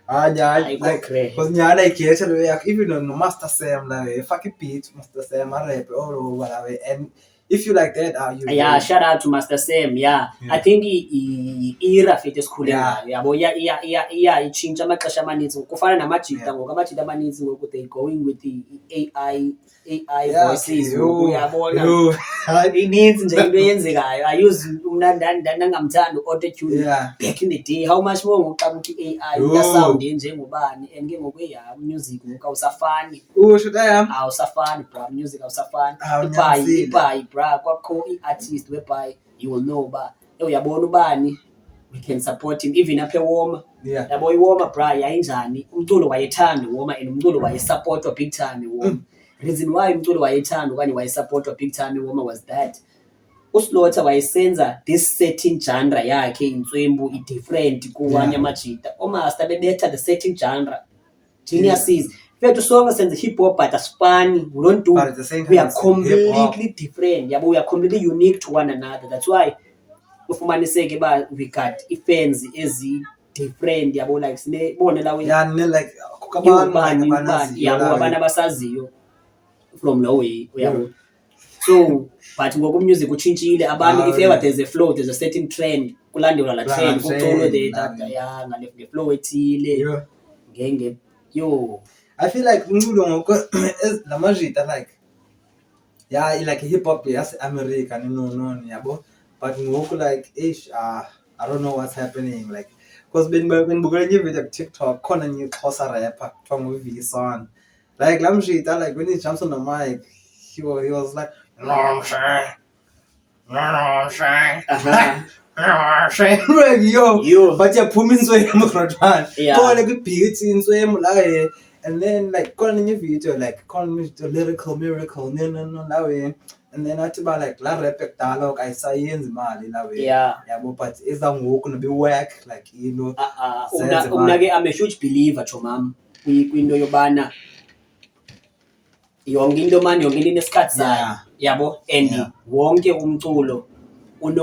nyhani Ayikho like clear. because nyhani ayikhethe lo yakho even no Master Sam la we faka i-beat Master Sam arap all over la we and if you like that you Yeah, shout out to Master Sam. Yeah, Yeah. I think i-era fethu esikhule Yeah. ngayo yabo itshintsha amaxesha amaninzi kufana namajita Yeah. ngoku. Amajita amaninzi ngoku they going with the AI Yeah, voices okay, ngoku, yo, uyabona. yo. Ininzi nje into eyenzekayo. I use mna ndangamthanda u-auto-tune Yeah. back in the day. How much more ngoku xa kuthi AI Yo. uyasound njengobani and ke ngoku music ngoku awusafani. Usho damn Awusafani bra, music awusafani. Awunyanisile. Ibhayi bra, kwakho i-artist webhayi, you will know ba uyabona ubani we can support him even apha eWoma. yeah Yabo iWoma bra yayinjani, umculo wayethanda uWoma and umculo wayesupportwa big time eWoma. Reason why umculo wayethanda okanye wayesupportwa big time eWoma was that uSlaughter wayesenza this certain genre yakhe intswembu i-different kuwanye amajita. OMaster bebetha the certain genre geniuses. Fethu sonke senze hip hop but asifani, we don't do, But at the same we time, are it's hip-hop. completely different yabo, we are completely unique to one another. That's why ufumaniseke ba we got i-fans ezi-different yabo, like sinebone lawe yeah ne like ubani abanaziyo yabo, la we. abantu abasaziyo from low way uyabo. Yeah. So but ngoku music utshintshile abantu, Ah, if yeah. ever there's a flow, there's a certain trend, kulandelwa la Kulaa trend, trend, kuculwe the la- that ya ngale flow ethile Yeah. ngenge yo. I feel like umculo ngoku lamajita like yeah like hip hop yase America no yabo but ngoku like ish I don't know what's happening. Like, because when we're video TikTok, khona nye Xhosa rapper from with V-Son. Like, Lamshita, like when he jumps on the mic, he was like, you know what I'm saying? You know what I'm saying? You know what I'm saying? Like, yo, but yeah, put me in swim, Yeah. go like a beat in swim, like, and then like calling your video, like calling me the lyrical miracle, no, that way. And then athi ba like la rap dialogue ayisayenzi imali la way. Yeah. Yabo, but ezangoku no be whack, like, you know. Senze Umna imali. ke I'm a huge believer chomam kwinto yobana yonke into inesikhathi sayo yabo and Yeah. wonke umculo wonke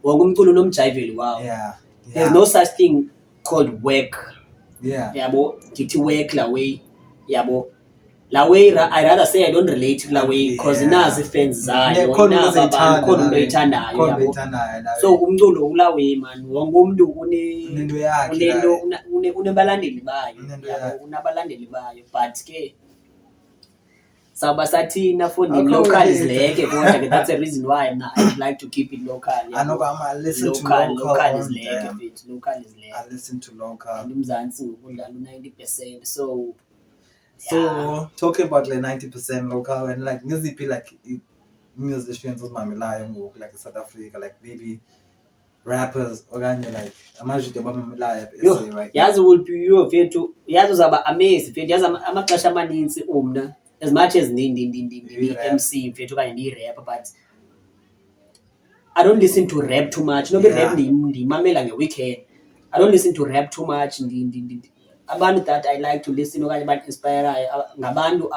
umculo unomjayiveli wawo. Yeah. There's no such thing called work. Yeah. Yabo ndithi work la way yabo la way I rather say I don't relate to la way because nazi fans zayo khona khona into oyithandayo khona yabo. oyithandayo. So umculo ula way man wonke umuntu Unento yakhe. unebalandeli bayo Unento yabo, yakhe. unabalandeli bayo but ke sawuba sathina for the Akho local wethu. izileke kodwa ke that's the reason why I'd like to keep it local. I know I listen to local local izileke on fit local izileke. I listen to local. UMzansi ukudlala 90%. So Talking about like 90% local and like music like musicians ozimamelayo ngoku like South Africa, like maybe rappers okanye like amajito abamamelayo yo essay right yazi ulpiyo fethu yazi uzaba amazed fethu yazi amaxesha amaninzi umna as much as ndi MC fethu okanye ndi rap but I don't listen to rap too much. No, Yeah. rap ndimamela ngeweekend. I don't listen to rap too much. Abantu that I like to listen okanye abantu inspire ngabantu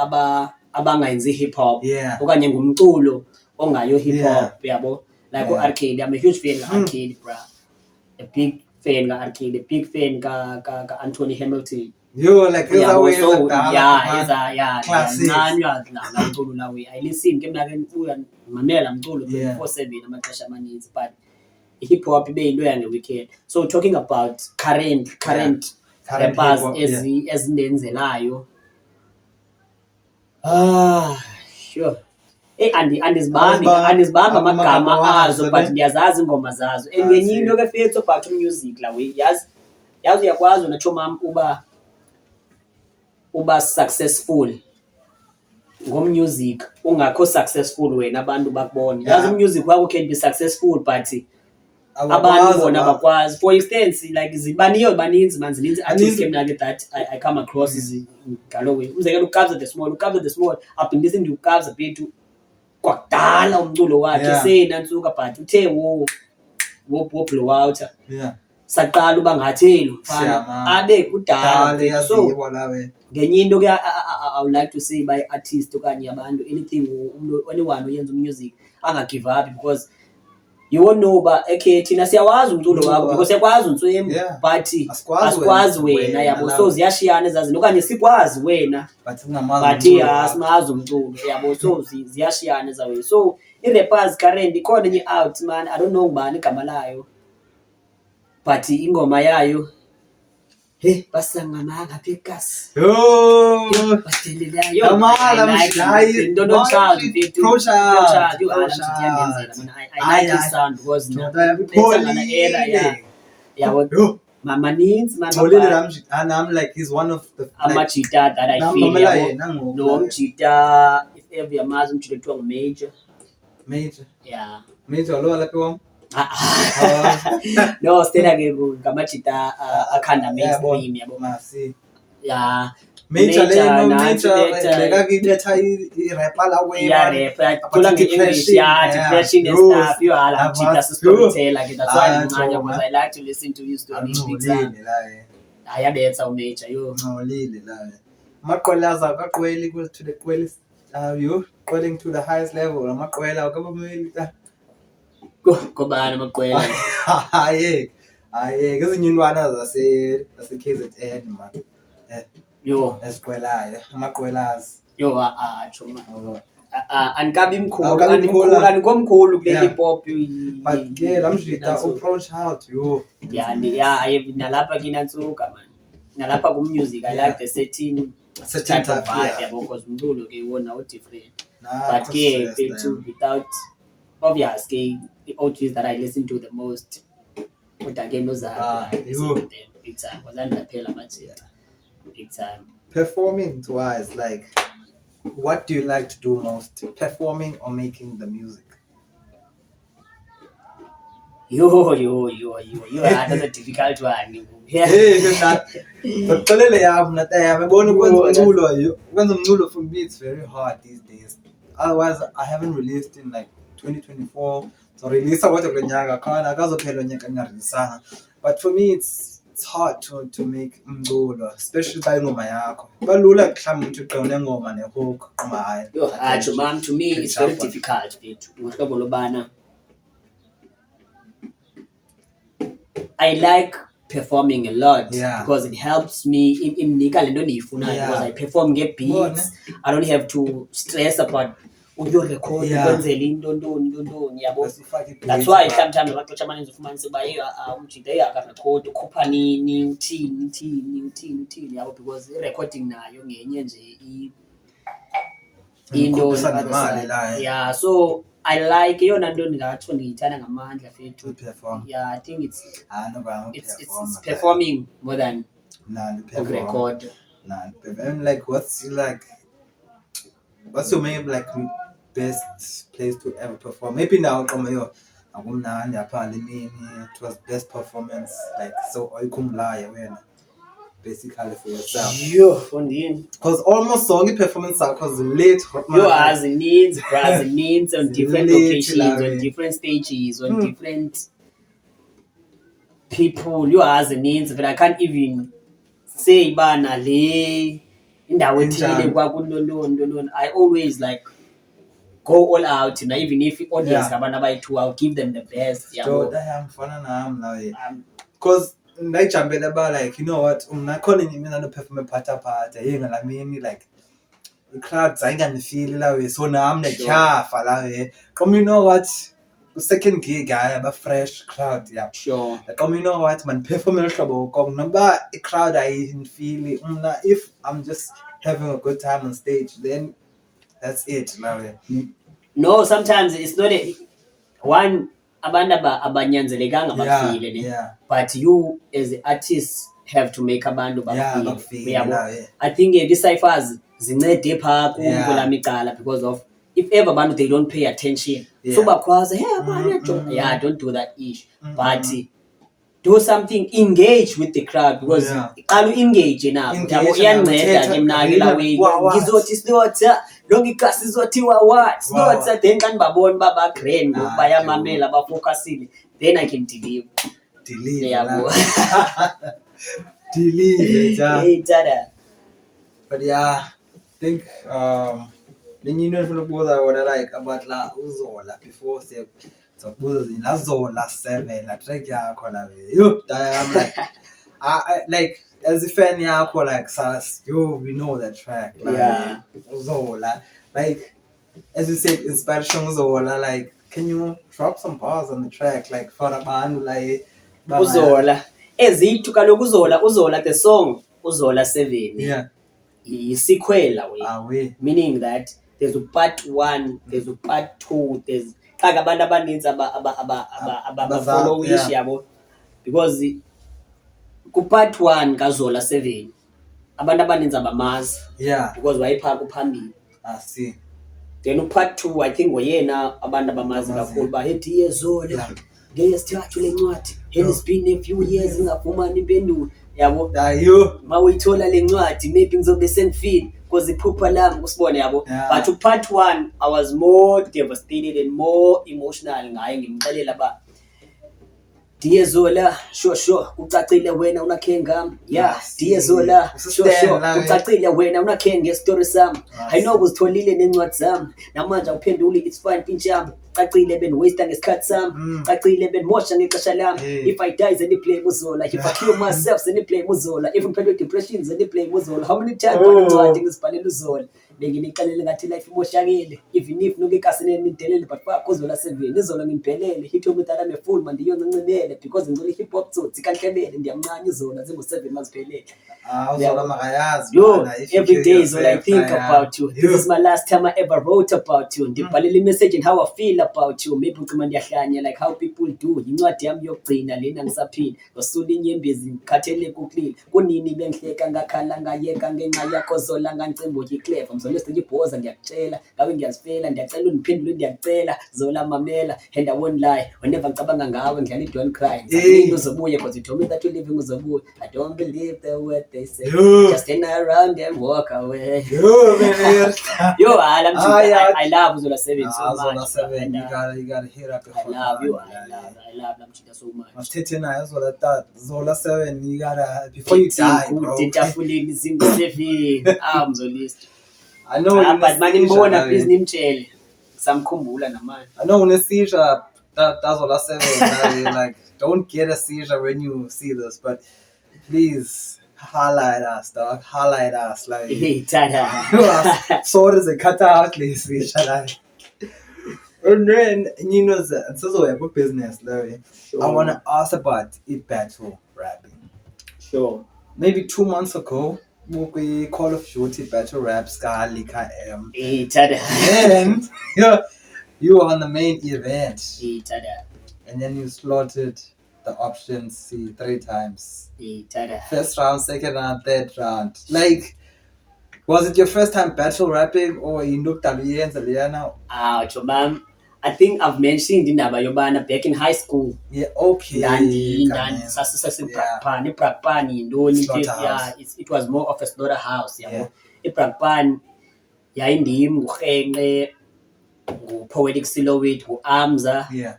abangayenzi hip hop Yeah. okanye ngumculo ongayo hip Yeah. hop yabo like Yeah. Arcade. I'm a huge fan of Arcade, bro. A big fan of Arcade, a big fan ka Anthony Hamilton. yo like Yeah, eza way so zakudala, classics. mculo la way I listen ke mina ke uya mamela mculo Yeah. 24/7 amaxesha amaninzi but hip hop ibe into yange weekend. So talking about current Current rappers hip-hop, yeah. ezindenzelayo sure andizibambi amagama azo but ndiyazazi ingoma zazo and ngenye into ke fethu about music la way yazi uyakwazi unatsho mam uba successful ngomusic ungakho successful wena abantu bakubone yazi umusic wakho can be successful but abantu bona bakwazi. For instance like baninzi manzininzi artists ke mina ke that I come across is ngalo way umzekelo uKabza the small I've been listening to uKabza bethu kwakudala umculo wakhe senantsuka but uthe wo blow out saqala uba ngathelo mfana abe kudala. So ngenye into ke I would like to say by artist okanye abantu anything anyone oyenza music angagive up because you won't know but okay thina siyawazi umculo wakho because siyakwazi unswemu but asikwazi wena yabo so ziyashiyana ezazinto okanye sikwazi wena but asimazi umculo yabo so ziyashiyana ezawe. So i-rappers current ikhona enye out man I don't know ngubani igama layo but ingoma yayo basangamanga phekasi I'm like he's one of the amajita that I feel no mjita if ever yamazi umjita kuthiwa Major lo lapho no stena ke ngamajita akhanda mainstream yabo yeah Major bekakibetha i-rapper la way kula nge-English depression and stuff you are like jita storyteller ke that's why ngimanja because I like to listen to his stories big time ayabetha uMajor yo ngolile la amaqwelaza akaqweli to the kweli you quelling to the highest level amaqwela akabameli kobani amaqwela haye kezinye intwana zase KZN man yo esiqwelayo amaqwelazi yo chuma anikabi mkhulu komkhulu kule hip hop but ke lamjita approach out yo nalapha kinantsuka man nalapha music I like the certain type of vibe yabo because umculo ke wona different but ke without obvious ke the artists that I listen to the most kodwa ke nozalo big time kwazanda phela manje big time. Performing wise, like, what do you like to do most, performing or making the music? Yo, that's a difficult one. Ngixolele yami nataya ngibona ukwenza umculo for me it's very hard these days. Otherwise I haven't released in like 2024. So release kodwa kulenyanga khona akazophela unyaka ngingarelisanga. But for me it's hard to make umculo, especially by ingoma yakho. Balula mhlawumbe ukuthi uqone ngoma nehook qoma hayi. Yo, mom, to me it's very difficult ngohlobo lobana I like performing a lot because it helps me imnika lento endiyifunayo because I perform beats. I don't have to stress about record ukwenzela into ntoni yabo. That's why sometimes amaxesha amaninzi ufumanise uba umjide akarecord ukhupha nini uthini yabo because i-recording nayo ngenye nje into yeah, so I like yona nto ndingatsho ndiyithanda ngamandla fethu perform. Yeah, I think it's performing more than record. And like what's your main like best place to ever perform? Maybe now it was best performance, like so oyikhumlayo wena basically for yourself. Because almost song performance was late. As it needs on different locations, on different stages, on different people. As it needs, but I can't even say bana le indawo ethile kwakuntoni. I always like go all out, you know, even if audience abantu abayi-2, I'll give them the best. Because ndayijampela ba like, you know what, nakhona mina no perform phatha yengalamini like the crowds ayingandifili lawe, so nami nekyafa lawe. You know what, the second gig aba fresh crowd Sure. Like you know what, man perform hlobo kong noma I crowd ayindifili if I'm just having a good time on stage, then that's it lawe. No, sometimes it's not one abantu abanyanzelekanga bafile but you as the artist have to make abantu bafile. I think these ciphers zincede pha kumpula micala because of if ever abantu they don't pay attention so bakhwaza don't do that ish but do something, engage with the crowd because qalu engage now iyanceda ke mna ke lawe ngizothi silotha lonke ikhasi izothiwa what silotha then xa ndibabona baba grand bayamamela bafocusile then I can deliver yabo deliver. But yeah, I think then you know what I like about la uzola before say so la zola 7 la track yakho la yo I'm like I like as a fan yakho like sas we know that track like uzola like as you said inspiration uzola like can you drop some bars on the track like for abantu like uzola ezithu kaloku uzola the song uzola 7 isikhwela meaning that there's a part 1, there's a part 2, there's xa abantu abaninzi abafollowish yabo because ku part 1 kaZola 7 abantu abaninzi abamazi because wayephaka uphambili. I see. Then part 2 I think wayena abantu abamazi kakhulu ba hey Zola ngeyesithathu lencwadi it's been a few years ngafumana impendulo yabo mawuyithola lencwadi maybe ngizobe sengifile because iphupha lami kusibone yabo but part 1 I was more devastated and more emotional ngaye ngimxelela ba Zola sure ucacile wena unakhe ngami Zola sure ucacile wena unakhe ngestory sami I know uzitholile nencwadi zami namanje uphendule it's fine pinchami cacile ben waste ngesikhathi sami cacile ben mosha ngexesha lami if I die then play uZola if I kill myself then play uZola if I'm with depression then play uZola how many times uncwadi ngisibhalela uZola benginixelele ngathi life imoshakele even if noke kasene nidelele but bakuzola 7 izolo ngimphelele he told me that I'm a fool man ndiyoncinimele because ngicela hip hop tsotsi kanhlebele ndiyamncane izolo zingu7 maziphelele. Uzola makayazi Yo, mana, if you every kill day is all I yourself, think yeah. about you. This Yo. is my last time I ever wrote about you. Ndibhalele message and how I feel about you. Maybe ucima ndiyahlanya like how people do. Incwadi yami yokugcina lena ngisaphila. Ngosula inyembezi ngikhathele kuclean. Kunini bengihleka ngakhala ngayeka ngenxa yakho zola ngancimbo yiclever. Mzolo sengibhoza ngiyakutshela. Ngabe ngiyazifela ndiyacela undiphendule ndiyacela. Zola mamela and I won't lie. Whenever ngicabanga ngawe ngidlala don't cry. Ngizamile uzobuye because you told me that you're leaving uzobuye. I don't believe the word they say. Yo. Just turn around and walk away. Yo, man. Yo, I love Zola 7 so Zola much. 7, And, you gotta hit up your I love you. man. I love Namchita so much. Masithethe naye Zola 7, you gotta, before you die, bro. Tafuleni zingu 7. Mzolist. I know you But mani mbona please seizure, nimtshele. Samkhumbula namanje. I know when a seizure, that's Zola 7, like, don't get a seizure when you see this, but please, highlight us, dog. Highlight us, like, Hey, tada. sword is a cutout, please, like. And then, you know, it's also a good business, Larry. I want to ask about battle rapping. Sure. Maybe 2 months ago, we Call of Duty battle rap Scar Lika M. Hey, tada. And you were on the main event, Hey, tada. and then you slaughtered the options 3 times. Hey, tada. First round, second round, third round. Like, was it your first time battle rapping, or you looked at Liana? Chomam. I think I've mentioned indaba yobana back in high school. Yeah, okay. Sasiprakpan yintoni Slaughterhouse. it was more of a slaughterhouse yabo. Yeah. iPrakpan yayindim nguRhenqe nguPoetic Silhouette nguAmza Yeah,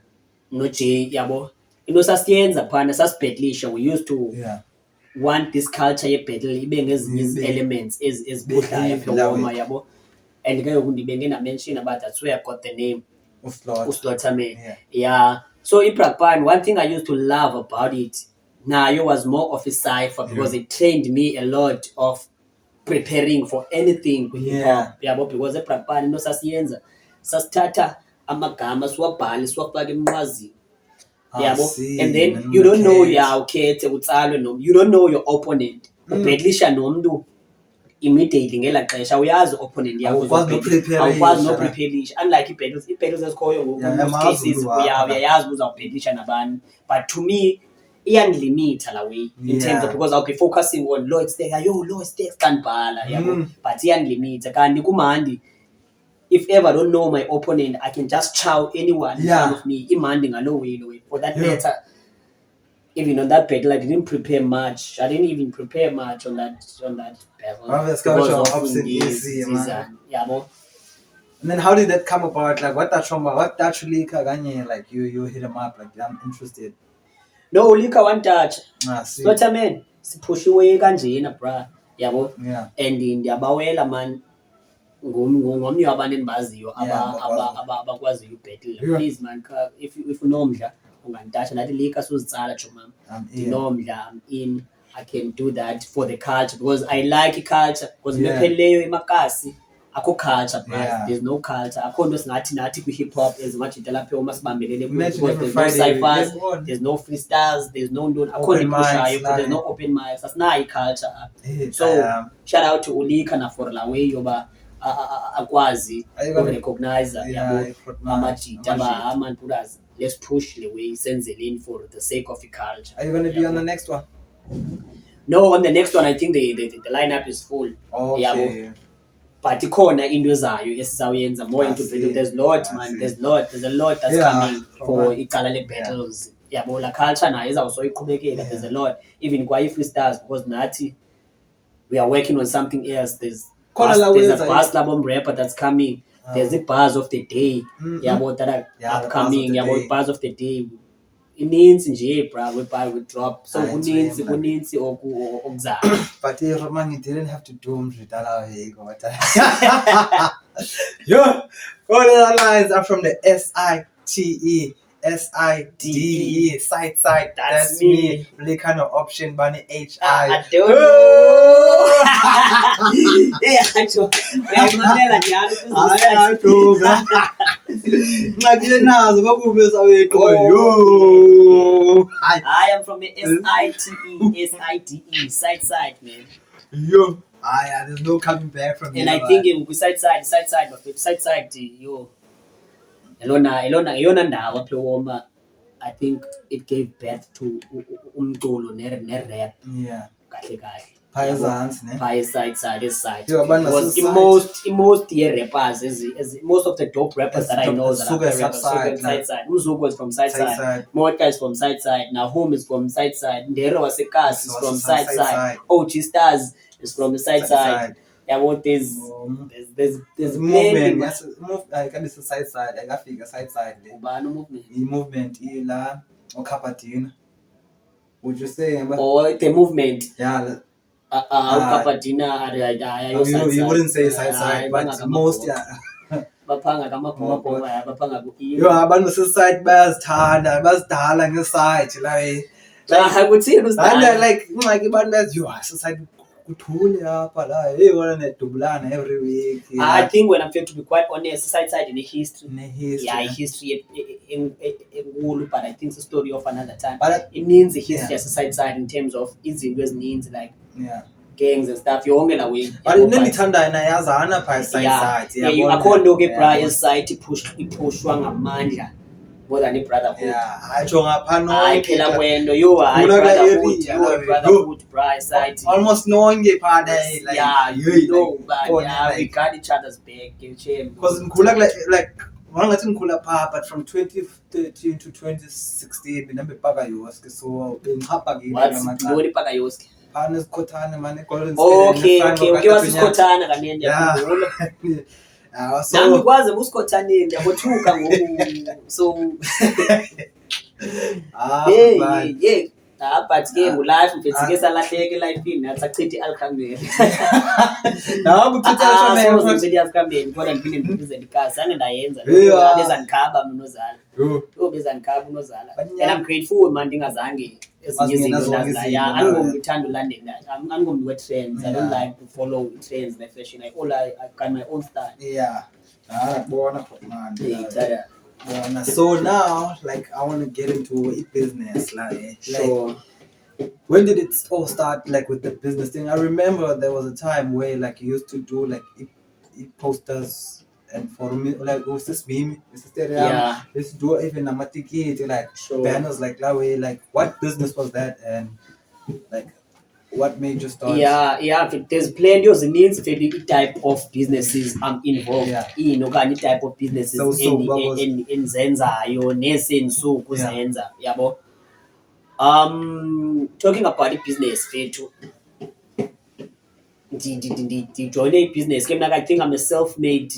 noJ yabo. Into sasiyenza phana sasibhetlisha, we used to yeah. want this culture ye-battle ibe ngezinye ezi-elements ezibudlayo Behave phewoma that yabo. And ke ngoku ndibenge na-mention about that's where I got the name Uslaughterman. Yeah. So iPrakpan, one thing I used to love about it, Nayo was more of a cipher because it trained me a lot of preparing for anything with hip hop. Yeah, because iPrakpan no sasiyenza. Sasithatha amagama siwabhale siwafake emnqwazini. Yabo. And then you don't know ukhethe utsalwe noma, you don't know your opponent. Ubhetlisha nomuntu immediately ngela xesha uyazi opponent yakho awukwazi no preparation, unlike i-battles ezikhoyo most cases uyayazi uzawubhetlisha nabani, but to me iyandilimita la way in terms of, because I'll be focusing on Lloyd Stagg, Lloyd Stagg kanibhala yabo, but iyandilimita kanti kumandi if ever I don't know my opponent I can just chow anyone in front of me imandi ngalo way. For that matter, even on that battle, I didn't prepare much. I didn't even prepare much on that battle. Easy, man. Yeah, but and then how did that come about? Like, what actually kaganye? Like, you hit him up. Like, I'm interested. no, Lika one touch. See. Slaughterman, sipushiwe kanjena, bruh. Yabo. Yeah. And in the abawela man, ngomnye wabantu endibaziyo abakwaziyo ubattle. Please man, if unomdla ungantasha nathi Lika suzitsala chomam. Ndinomdla, I'm in. I can do that for the culture because I like culture. Because mepheleleyo emakasi akho culture, bruh. There's no culture. Akho nto singathi nathi kwi-hip hop as much lapha uma sibambelele because there's no ciphers, there's no freestyles, there's no akho nipushayo, there's no open mics. Asinayo i-culture. So shout out to Ulika na for la way yoba akwazi recognize yabo amajita amanpulazi. Let's push the way senzeleni for the sake of the culture. Are you going to be on the next one? No, on the next one I think the lineup is full. Okay. Yabo. But ikhona into ezayo esizawuyenza more into battle. There's a lot, man. There's a lot that's coming for icala le battles. Yabo, la culture nayo izawusoyiqhubekela. There's a lot. Even kwa freestyles because nathi we are working on something else. There's a Bass Labom rapper that's coming. There's the bars of the day. That are upcoming. Bars of the day. Ininzi nje, bro. We drop. So kuninzi okuzayo. But Roman, you didn't have to do Mjitala. Yo, all the lines are from the SITE SIDE, side. That's me. Really kind of option bunny HI. I don't know. Yeah, actually, uyayimamela njalo Ngakile nazo bakubesa wethu. Oh. I am from the SITE, side, man. Yo. There's no coming back from And here. I think it was side, yo. Elona ndawo apho woma. I think it gave birth to umculo ne-rap. Yeah. Kahle. Payazans, ne? Pie side. Yo, abantu Because side. most rappers, most of the dope rappers that I know that are Sugar rappers, side, side. Uzuko is from side. Side. Motka is from side. Nahum is from side. Ndero Wasekas is from side. OG Stars is from the side. Yeah, what there's movement. Yes, I can say side. I got figure side. Ubani movement. Movement ila okapatina. Would you say? Or the movement. Yeah. Ukapatina You wouldn't say side, but most yeah. Bapanga kama bapanga Yo, abantu side bayazithanda, bazidala ngeside like. I would say it was And like abantu bazi yo side kuthule apha la hey wona nedubulana every week. Yeah. I think when I'm trying to be quite honest, side in the history. Yeah, history in but I think it's a story of another time. But it means the history as a side in terms of izinto ezininzi like gangs and stuff. Yonke la way. But nendithanda nayazana pha side. Yeah, akho nto ke bra side ipushwa ngamandla more than brotherhood. Yeah, atsho ngapha Hayi nonke. phela kwento yo hayi brotherhood bra side. Almost nonke pha there like Yeah, you know, but like, we got each other's back. because ngikhula like wangathi ngikhula pha but from 2013 to 2016 mina bepaka yoske so bengihamba kini ngamacala What paka yoske? phana isikhothana man eGolden Okay, wasisikhothana kanene yakhumbula. So Nami kwaze busikhothaneni yabothuka ngoku. So yeah. But ke life mfethu ke salahleke life nathi achithe alkhameli. nawo kuthutha So ngithi alkhameli kodwa ngiphinde ngiphizele ikasi zange ndayenza bezanikhaba unozala. Bezanikhaba unozala. And I'm grateful man ndingazange ezinye izinto ndazaya. Angingomthanda ulandela. Angingomntu we-trends. I don't like to follow trends and fashion. I've got my own style. Yeah. Bona man. Yeah. So now, like, I want to get into a business, like, Sure. when did it all start, like, with the business thing? I remember there was a time where, like, you used to do, like, posters and for me, like, it was this meme, Yeah. used to do even a matikiti, like, Sure. banners, like, that way, like, what business was that, and, like, what made you start? Yeah. There's plenty of needs for the type of businesses I'm involved in. Okanye type of businesses enzenzayo nesensuku zenza yabo. Talking about the business fethu. Join a business. I think I'm a self-made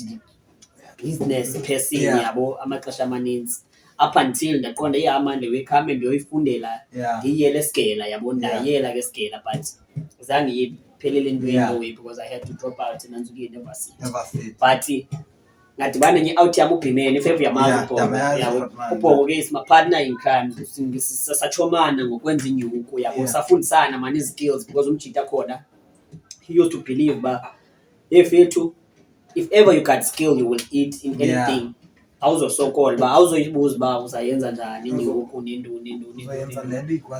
business person yabo amaxesha amaninzi. Up until ndaqonda ihamande wekhame ndiyoyifundela ngiyele escala yabo ndayela ke scala but zange iphelele into because I had to drop out and nanzuki never sit. But ngadibana nenye out yami ubhimene ifavor yamazi yabo ubhoko ke is my partner in crime sasachomana ngokwenza inyuko yabo safundisana man skills because umjita khona he used to believe ba if ever you got skill you will eat in anything. Awuzosokola ba awuzoyibuza ba uzayenza njani inyuko nenduni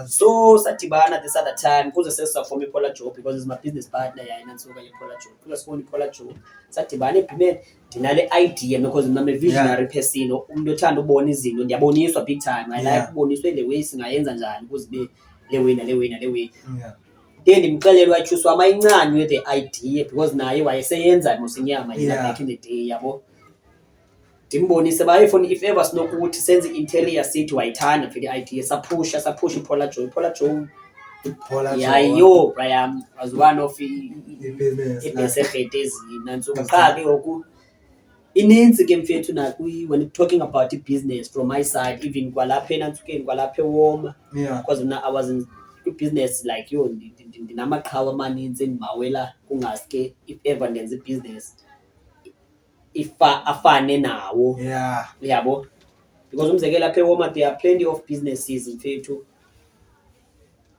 so satibana this other time kuze sesafoma iPolar Job because it's my business partner yayina nsuka iPolar Job kuze sifuna iPolar Job satibana ebhimeni ndinale idea because I'm a visionary person umuntu othanda ubona izinto ndiyaboniswa big time I like uboniswe le way singayenza njani ukuze le way then ndimxelela wathuswa amayincane with the idea because naye wayeseyenza mosinyama back in the day yabo ndimbonise bayifuna if ever sinokuthi senze interior city wayithanda for the idea sapusha iPolar Job yo Brian was one of business nansuka cha ke ngoku ininzi ke mfethu na when talking about the business from my side even kwalapha eNantsukeni kwalapha eWoma because I was in business like yo ndinamaqhawe amaninzi endimawela kungaske if ever ndenze business afane nawo yabo because umzekelo lapha eWoma there are plenty of businesses mfethu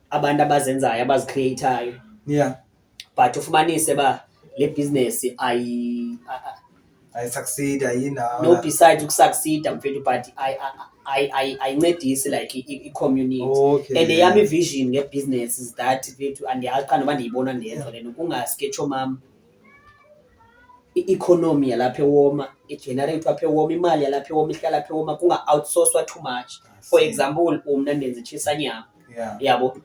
abantu abazenzayo abazicreatayo, Yeah. but ufumanise ba le business I succeed, you know. no besides ukusucceed mfethu, but ayincedisi like i-community. Okay. And yami vision nge-business is that mfethu, andiyaqala noba ndiyibona ndenza lento kungasketsho mam i-economy yalapha eWoma igenerate apha eWoma, imali yalapha eWoma ihlala apha eWoma, kunga-outsourcwa too much. For example, umna ndenza itshisa nyama, yabo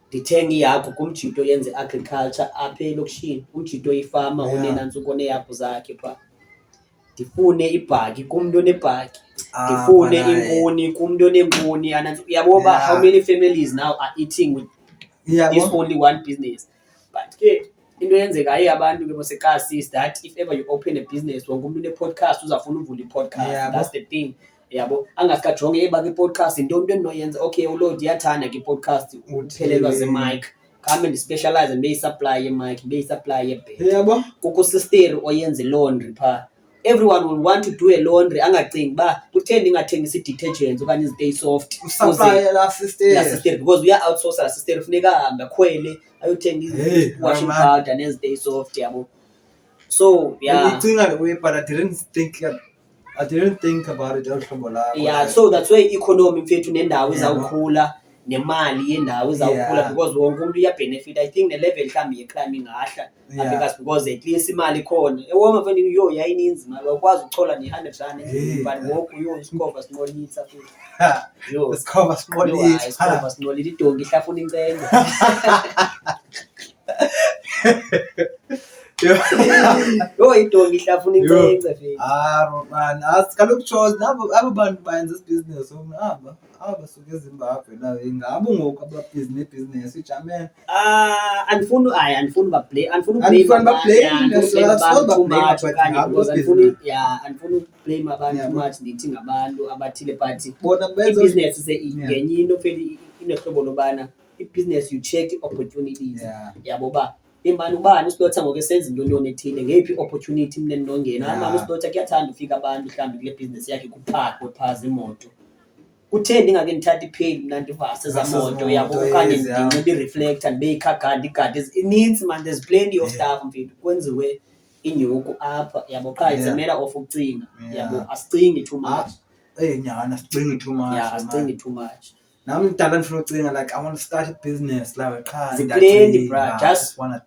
ndithenga ihagu kumjito yenze agriculture apha elokishini, umjito ifama unenantsuku oneehagu zakhe phaa. Ndifune ibhaki kumntu onebhaki, ndifune inkuni kumntu oneenkuni. Uyabo uba how many families now are eating with this only one business. But ke into eyenzekayo abantu ke bosekasi is that if ever you open a business, wonke umuntu une-podcast uzafuna uvula i-podcast. That's the thing, yabo angasikajonge ebaka i-podcast into umuntu endinoyenza. Okay, uLord iyathanda ke i-podcast uphelelwa ze-mic, khame ndispecialize ndibe yi-supply ye-mic, ndibe yi-supply ye-bed. Yabo kukho sister oyenza laundry phaa. Everyone will want to do a laundry, angacingi ba kutheni ndingathengisa i-detergents okanye izitay soft usupply la sister because we are outsource la sister, funeka ahambe akhwele ayothenga i-washing powder nezitay soft, yabo. So yeah, but I didn't think about it hlobo lakho. Yeah, so that's why economy mfethu nendawo izawukhula, nemali yendawo izawukhula, because wonke umuntu uyabenefit. I think ne-level mhlawumbi ye-crime ingahla because at least imali khona eWoma mfethu yo yayininzi mali, wakwazi ukuchola ne-100 rand but ngoku yo isikova sinolitha futhi yo isikova sinolitha idongi ihlafuna incenge. Yo idongi ihlafuna incenge mfethu. Man, kaloku chose abo bantu bayenza business abasuke eZimbabwe nayo ingabo ngoku business ijaman. Andifuni ublame abantu too much, ndithi ngabantu abathile, but bona benza business ngenye into pheli inehlobo lobana i-business you check opportunities, yabo ba imani ubani usilotha ngoku esenza into ntoni ethile, ngeyiphi opportunity mna endinongena. Amanye usilotha kuyathanda ufika abantu mhlawumbi kule business yakhe kuphakwe phaza imoto, kutheni ndingake ndithatha ipheli mna ndivase zamoto, yabo okanye ndinxibe i-reflector ndibe yikhagadi igadi inintsi man, there's plenty of stuff mfethu kwenziwe inyuku apha, yabo qha it's a matter of ukucinga, yabo asicingi too much. Nyana asicingi too much. Yeah, asicingi too much. Nami ngidala ndifuna ucinga like I want to start a business like qha ziplenty bro, just wanna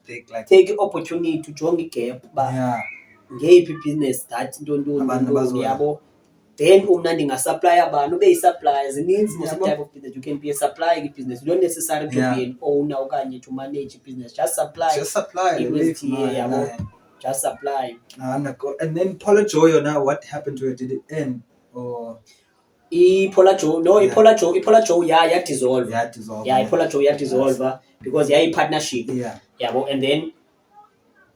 take opportunity ujonge igap ba ngeyiphi business that ntoni yabo. Then umna ndingasupply abantu ube yi-supplier. Zininzi most type of business. You can be a supplier business. You don't necessarily to be an owner okanye to manage a business. Just supply. Just supply. And then Paula Joy now, what happened to it? Did it end or Paula Joy dissolve. Paula Joy dissolve because partnership. And then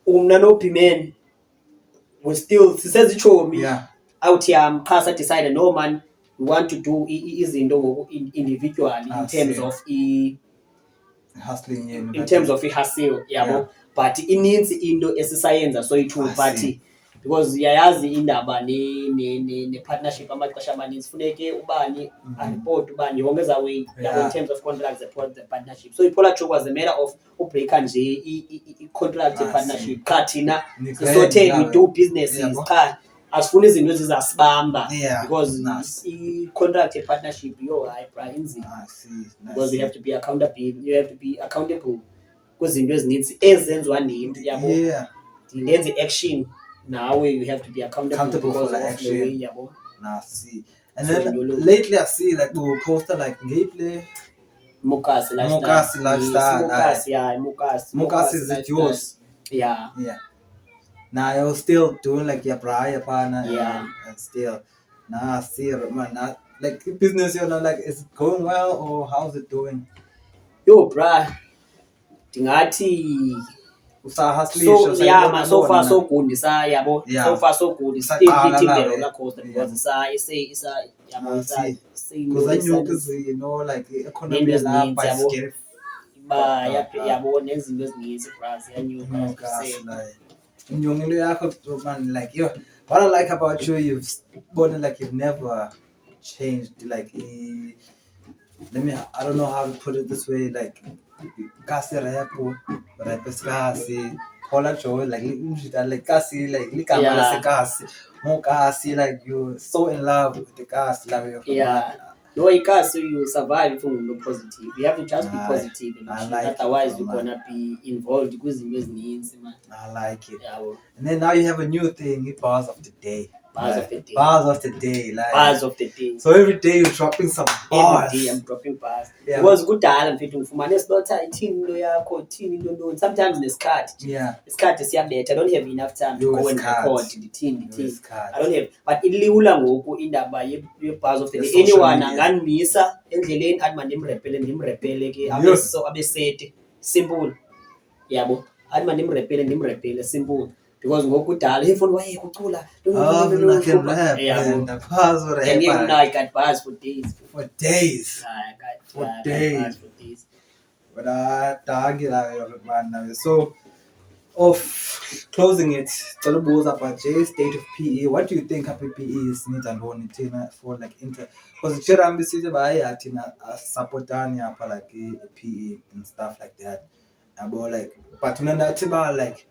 umna no pimen was still says it show me. Out here, Casa decided no man, we want to do izinto individually in terms of hustling, in terms of hustle, but it needs into esisayenza so it will party because yayazi indaba ne partnership amaxesha amaninzi funeke ubani report ubani yongeza way in terms of contracts support the partnership. So iPola Joe was a matter of ubreaka nje i-contract partnership qha thina so we do businesses qha asifuna izinto ezizasibamba because i-contract partnership yo hayi bra inzima because you have to be accountable kwizinto ezininzi ezenziwa ndim, yabo. Ndenze action nawe you have to be accountable for the action, yabo. See. And then lately I see like we poster like gameplay Mukasi lifestyle. Mukasi is it yours? Yeah. Now you're still doing like your partner and still. Nah, I see it, man. Like business, like is it going well or how's it doing? Yo, bruh. Ndingathi so far so good yabo. So far so good. Still hitting the roller coaster because like economy is yabo nezinto ezininzi bruh ziyanyuka. Man, like what I like about you, you've never changed. Like I don't know how to put it this way. Like kasi repo, repo kasi. Paula Joy, like kasi, like ligama lasekasi, mo kasi, like you're so in love with the kasi, like no, you can't, so you survive from no positive. You have to just be positive, otherwise you're gonna be involved because it was needs, man. I like it. Yeah, well. And then now you have a new thing, bars of the day. Bars of the day. Bars of the day. Like Bars of the day. So every day you're dropping some bars. Every day I'm dropping bars. Yeah. It was good dial mfethu ngifumane slota ithini lo yakho thini lo sometimes nesikhathi. Yeah. Isikhathi siyabetha. I don't have enough time to go and record thini. I don't have, but ilula ngoku indaba ye bars of the day. Anyone angangimisa endleleni athi mandimrepele ke abesete simple. Yabo. Athi mandimrepele simple. Because ngokudala ifoni wayekucula and I got bars for days. For days. But so of closing it, about Jay's state of PE. What do you think happy PE is needs and one for like because Chirambi city by Atina supportani like PE and stuff like that. About like but when that's about like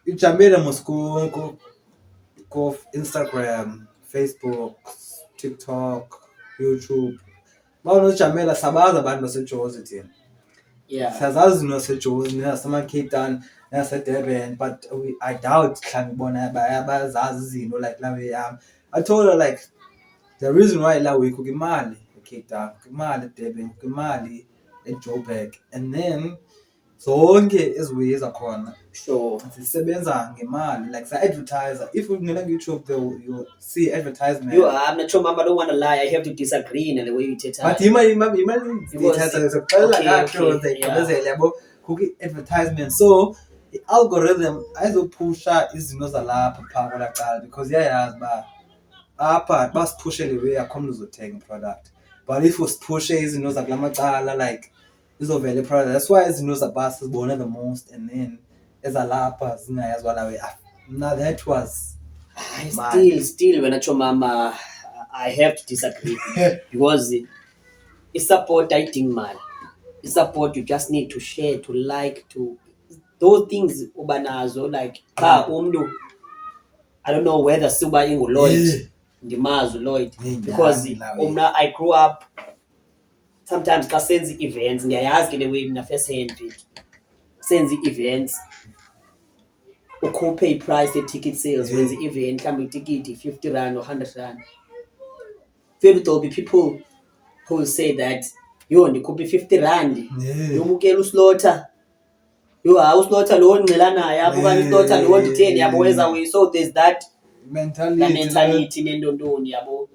ujamele mosku go Instagram, Facebook, TikTok, YouTube. Bawunojamela sabaza abantu baseJozi thina. Yeah. Siyazazi noseJozi nasema Cape Town naseDurban, but I doubt mhlawumbe bona bayazazi izinto like la I told her like the reason why la we cook imali eCape Town, imali eDurban, imali eJoburg, and then zonke eziways akhona. Sure. Sisebenza ngemali like advertiser. If you ngena YouTube you'll see advertisement. I'm not sure, Mama. I don't want to lie. I have to disagree in the way you take time. But advertisement. So the algorithm ayizopusha izinto zalapha phakathi because yayazi apha basipushe lewe akhona uzothenga product. But if usipushe izinto zakulamacala like izovela product, that's why izinto zabasi zibona the most, and then ezalapha zingayazi walawe. Now that was still when I show Mama, I have to disagree because it's support dating man. It's support you just need to share, to like, to those things ubanazo like umdu. I don't know whether Suba Ingo Lloyd, Dimazu Lloyd, because I grew up sometimes ka senze events ngiyayazi ke lewe mina first hand senze events ukhuphe price the ticket sales when the event come ticket 50 rand or 100 rand. There will be people who will say that yo ndikhuphe 50 rand yomukela uslaughter yo uslaughter lo ngcelanayo apho kanti uslaughter lo nditheni yabo weza we. So there's that mentality nendondoni yabo,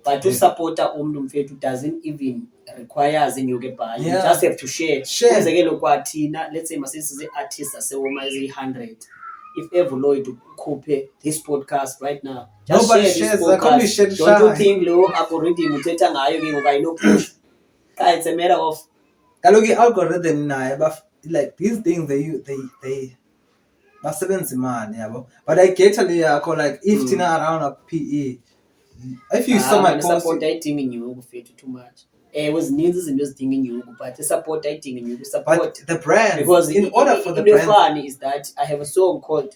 but to support umuntu mfethu doesn't even requires inyuke buy. You just have to share. Kwenzekelo kwathina, let's say masisize artists asewoma ezi100, if ever Lloyd ukhuphe this podcast right now, just nobody share this podcast. Don't you think lo algorithm uthetha ngayo ke ngoba ino push? It's a matter of kaloku algorithm naye like these things they basebenza imali yabo. But I get le yakho like if thina around a PE, if you saw my post support dating inyuku fethu too much. Was needs izinto ezidinga inyuku, but the support dating inyuku support but the brand, because in order for the brand funny is that I have a song called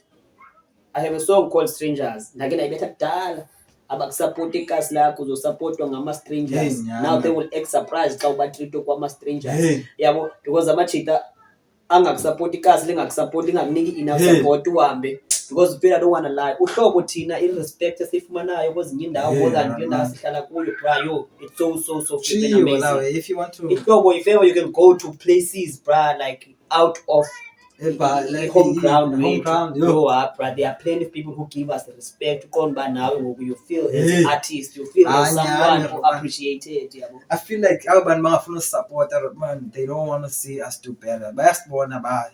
Strangers. Ndake nayibetha kudala abakusupport ikasi lakho uzosupportwa ngama strangers. Now they will act surprised xa ubatreat kwama strangers yabo, because amachita angakusupport ikasi lingakusupport lingakuniki enough support uhambe, because phela don't want to lie uhlobo thina irrespect esifumanayo kwezinye indawo more than kule ndawo sihlala kuyo bro. It's so amazing. If you want to if ever you can go to places bro like out of home ground, but there are plenty of people who give us the respect. You feel as an artist, you feel as someone who appreciated. I feel like our support, man, they don't want to see us do better. Best one about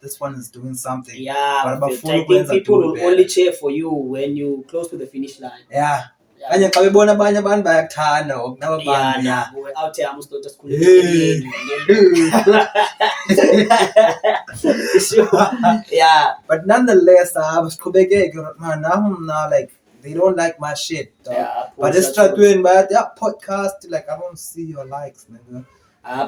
this one is doing something. Yeah, but I think people will only cheer for you when you close to the finish line. Yeah. Kanye xa bebona abanye abantu bayakuthanda nabantu out here amustot school. Yeah, but nonetheless siqhubekeke man, now like they don't like my shit. Dog. Yeah, But push it's try that doing but yeah, podcast like I don't see your likes, nigga.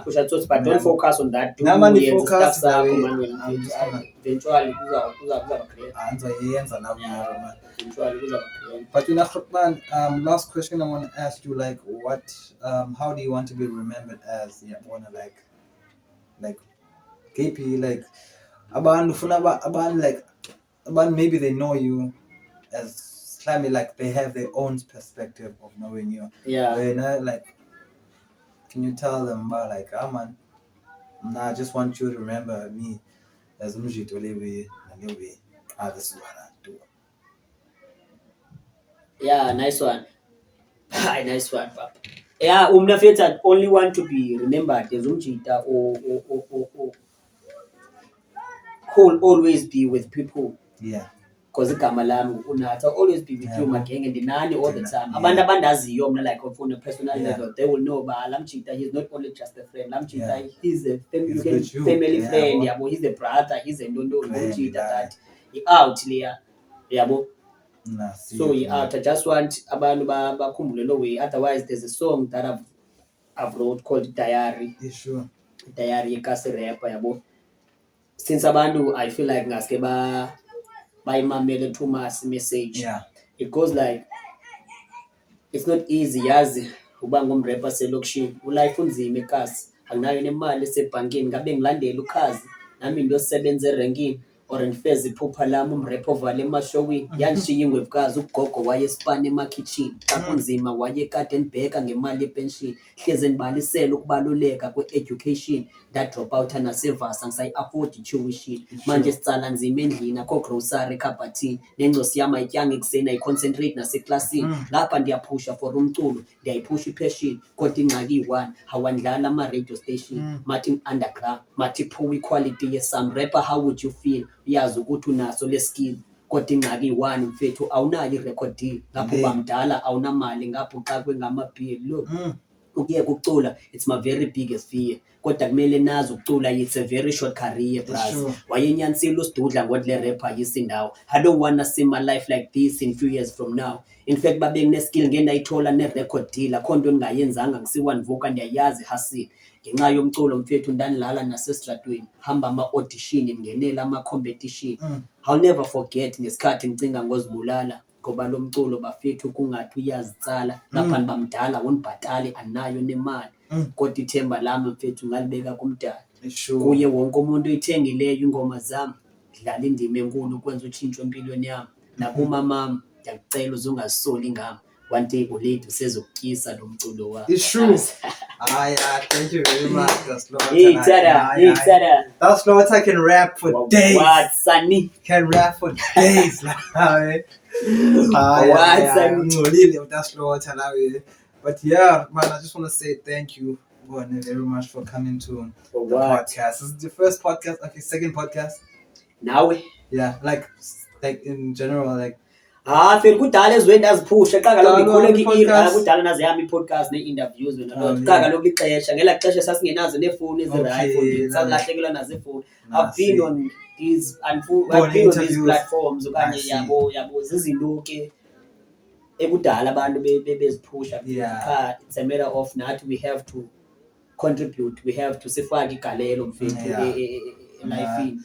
push that but don't focus on that. Now man, Yenza focus stuff sakho, that man, way. wena I'm mfethu. just gonna Eventually kuzaba create. answer yenza now, man. Eventually kuzaba create. But you know, man, last question I want to ask you, like, what, how do you want to be remembered as? Yeah, wanna like, KP, like, about maybe they know you as slightly like they have their own perspective of knowing you. Yeah. You know, like, can you tell them about like, man, nah, I just want you to remember me as Mujito Lewe, this is what I do. Yeah, nice one. Nice one, papa. Yeah, mfethu I only want to be remembered as umjita or who will always be with people. Yeah. Because igama lami unathi, I'll always be with you, magenge ndinani all the time. Abantu abandaziyo mna like on a personal level, they will know but lamjita he's not only just a friend. Lamjita he's a family friend, yabo. He's a brother, he's a umjita that he out there, yabo. So I just want abantu bakhumbule lo way. Otherwise there's a song that I've wrote called Diary. Yeah, sure. Diary yekasi rapper, yabo. Since abantu I feel like ngaske bayimamele too much message. Yeah. It goes like, it's not easy yazi uba ngumrapper selokishini. Ulife unzima ekasi. Anginayo nemali esebhankini ngabe ngilandela ukhazi. Nami ngiyosebenza erenkini or ngifeze iphupha lami umrapper ovale emashowini. Yanishiya ingwevukazi ugogo wayesipana emakhitchini. Kakunzima wayekade ndibheka ngemali yepension. Hleze ndibalisela ukubaluleka kwe-education. Drop out nasevasa ngisayi-afford i-tuition. Manje sicala nzima endlini akho grocery ekhabhathini. Nengcosi yami ayityanga ekuseni ayiconcentrate naseklasini. Ngapha ndiyaphusha for umculo, ndiyayiphusha i-passion. Kodwa ingxaki iyi-one, awandlala ama-radio station. Mathi underground, mathi poor quality ye-sound. Rapper, how would you feel? Uyazi ukuthi unaso le skill. Kodwa ingxaki iyi-one mfethu awunayo i-record deal. Ngapho bamdala awunamali ngapho uxakwe ngama-bill. Look, ukuyeka ukucula it's my very biggest fear. Kodwa kumele nazi ukucula it's a very short career, bras. Wayenyanisile usidudla ngothi le rapper yisindawo. I don't wanna see my life like this in few years from now. In fact babe ngine-skill ngendayithola ne-record deal. Akho nto ndingayenzanga ngisiwa ndivuka ndiyayazi hustle. Ngenxa yomculo mfethu ndanilala nasestradweni. Hamba ama-audition ngingenela ama-competition. I'll never forget ngesikhathi ngicinga ngozibulala. Ngoba lo mculo bafethu kungathi uyazitsala. Lapha bamdala wonibhatali anayo nemali. Kodwa ithemba lami mfethu ngalibeka kumdala. Kuye wonke umuntu oyithengileyo ingoma zami. Dlala indima enkulu ukwenza utshintsho empilweni yami. Nakumamama ndiyakucela uzungazisoli ngami. One day ulethu sezokutyisa lo mculo wakho. It's true. Thank you very much. That's That's Lota can rap for days. What, Sunny? Can rap for days. That's Lota. But yeah, man, I just want to say thank you very much for coming to the podcast. This is the first podcast, okay, second podcast. Now? Yeah, like in general, like. Feel kudala ezweni ndaziphusha xa kaloku ngikhuleka i-era kudala nazihamba i-podcast ne-interviews wena lo xa kaloku lixesha ngela xesha sasingenazo neefowuni ezirayi sasilahlekelwa nazo iifowuni. I've been on these platforms okanye yabo zizinto ke ekudala abantu beziphusha. It's a matter of nathi we have to contribute, we have to sifake igalelo mfethu elifini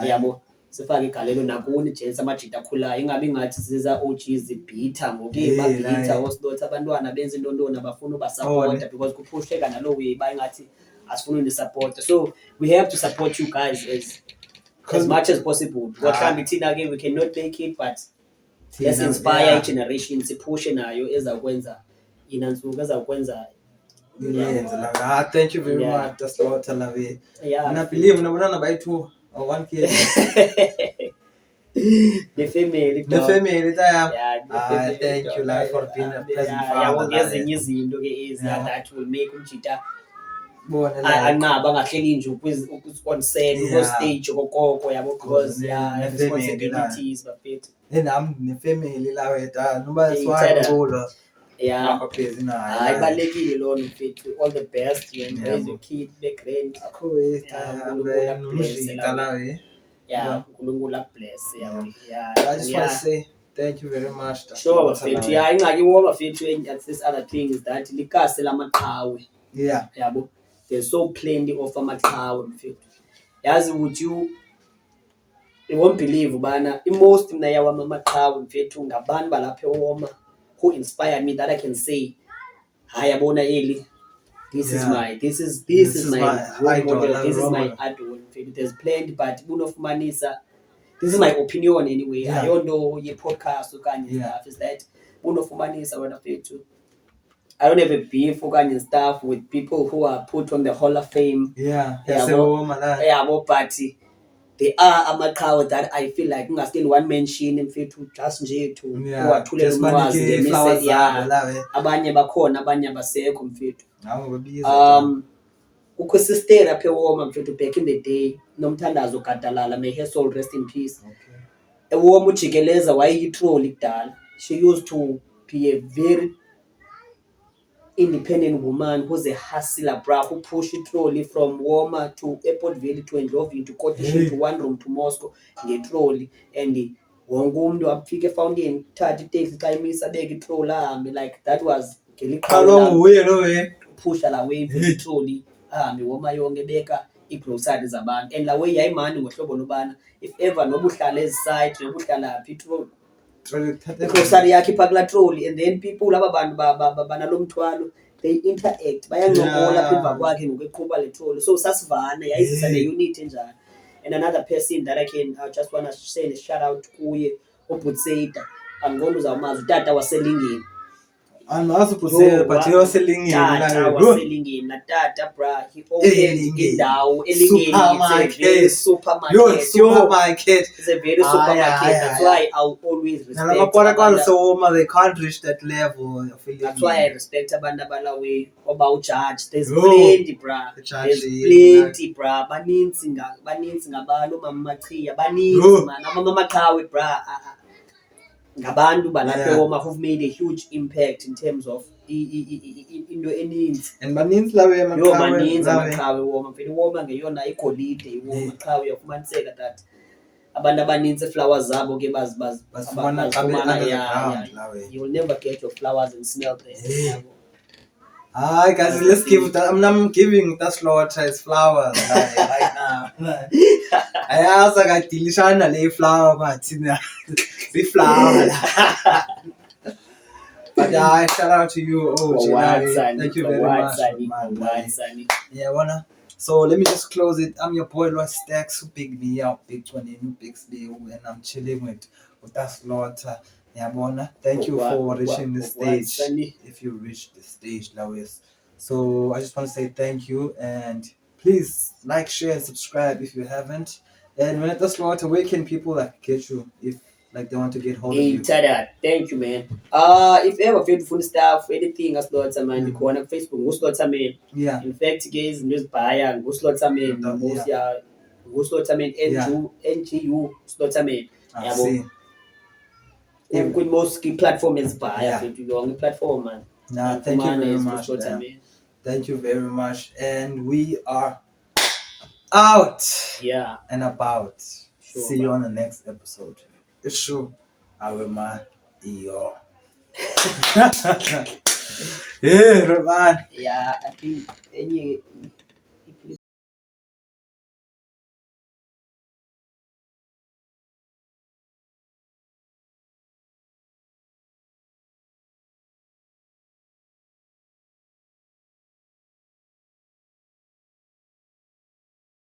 yabo. Sifake igalelo nakuni Jensi amajita akhulayo ingabe ngathi siza OGs beater ngoke babheater oslot abantwana benza intondona bafuna ubasupport because kuphusheka nalo way bayingathi asifuna ni support. So we have to support you guys as much as possible. What can thina ke we cannot make it, but let's inspire generation sipushe nayo ezakwenza inansuku ezakwenza. Thank you very much. That's what I love it. And I believe unabona by 2 or 1 kid. The family. Thank you like for being a present father. Izinto ke that will make umjita anqaba ngahleli nje ukuziconsent ku stage kokoko yabo because responsibilities bafethu. Nami ne-family la wethu noba siwaculo. Ibalekile lo mfethu. All the best and raise your kid be great. I just want to say Thank you very much. Sure, bafethu. Yeah, ingxaki wo bafethu and this other thing is that likase lamaqhawe. Yeah. Yabo. There's so plenty of amaqhawe bafethu. Yazi ukuthi you won't believe ubana most mina yawama amaqhawe mfethu ngabantu balapha eWoma who inspired me that I can say hayi yabona eli this is my This is my my role model, idol, this is role my model. idol mfethu. There's plenty but bunofumanisa, this is my opinion anyway. Yeah. I don't know your podcast okanye Yeah. stuff is that bunofumanisa wena mfethu. I don't have a beef okanye stuff with people who are put on the Hall of Fame. Yeah. Yabo, but there are amaqhawe that I feel like ungaske one mention mfethu just nje to wathulela ulwazi ngemise. Yeah, abanye bakhona abanye abasekho mfethu. Kukho sister apha eWoma mfethu back in the day nomthandazo Gadalala, may her soul rest in peace. eWoma ujikeleza wayeyitroll kudala. She used to be a very independent woman who's a hustler, bra, who pushed a trolley from Woma to Airportville to Endlovin to Kotishin to One Room to Moscow ngetrolley, and wonke umuntu afike efountain thatha itaxi xa imisa beke itroll ahambe. Like that was pusha la way itrolley ahambe Woma yonke beka igrocery zabantu, and la way yayimani ngohlobo lobana if ever nobuhlala eziside nobuhlala phi itroll grocery yakhe phakula trolley, and then people laba bantu banalomthwalo they interact bayancokola apha emva kwakhe ngokweqhuba le trolley. So sasivana yayizisa le unit enjalo. And another person that I just want to send a shout out kuye uButseda. Angqondo uzawumazi utata waselingeni. But he was selling na tata bra, he opened indawo elingeni supermarket. It's a very supermarket. That's why I'll always respect they can't reach that level. That's why I respect abantu abalawe about charge. There's plenty bra. There's plenty bra. Baninzi ngabantu mamachiya. Baninzi man. Amamaqhawe bra. Ngabantu balapha eWoma who've made a huge impact in terms of into eninzi. And baninzi lawe amaqhawe eWoma mfethu. eWoma ngeyona igolide eWoma qhawe yafumaniseka that abantu abaninzi flowers zabo ke bazifumana you will never get your flowers and smell them. Hi guys, let's give that. I'm giving that Slaughter his flowers right now. I also got delicious le flower, but the flower. But shout out to you, thank you very much, man. Yeah, wanna. So let me just close it. I'm your boy Loy Stacks, who picked me up, big 20, big Slay, and I'm chilling with that Slaughter. Yeah, Bona. Thank you for reaching the stage. If you reach the stage, Lawis. So I just want to say thank you, and please like, share, and subscribe if you haven't. And when it's Slaughter, where can people get you if they want to get hold of you? Thank you, man. If you ever feel full stuff, anything as Slaughter, man, you go on Facebook, go Slaughter, man. Yeah. In fact, guys, news buyer, go Slaughter, man. Go Slaughter, man. NGU Slaughter, man. I see. With most key platforms buyer, you're on the platform, man. Nah, thank you very much. Thank you very much, and we are out. Yeah. And about. Sure, see you on the next episode. It's true. I will man. Yo. Yeah, man. Yeah, I think any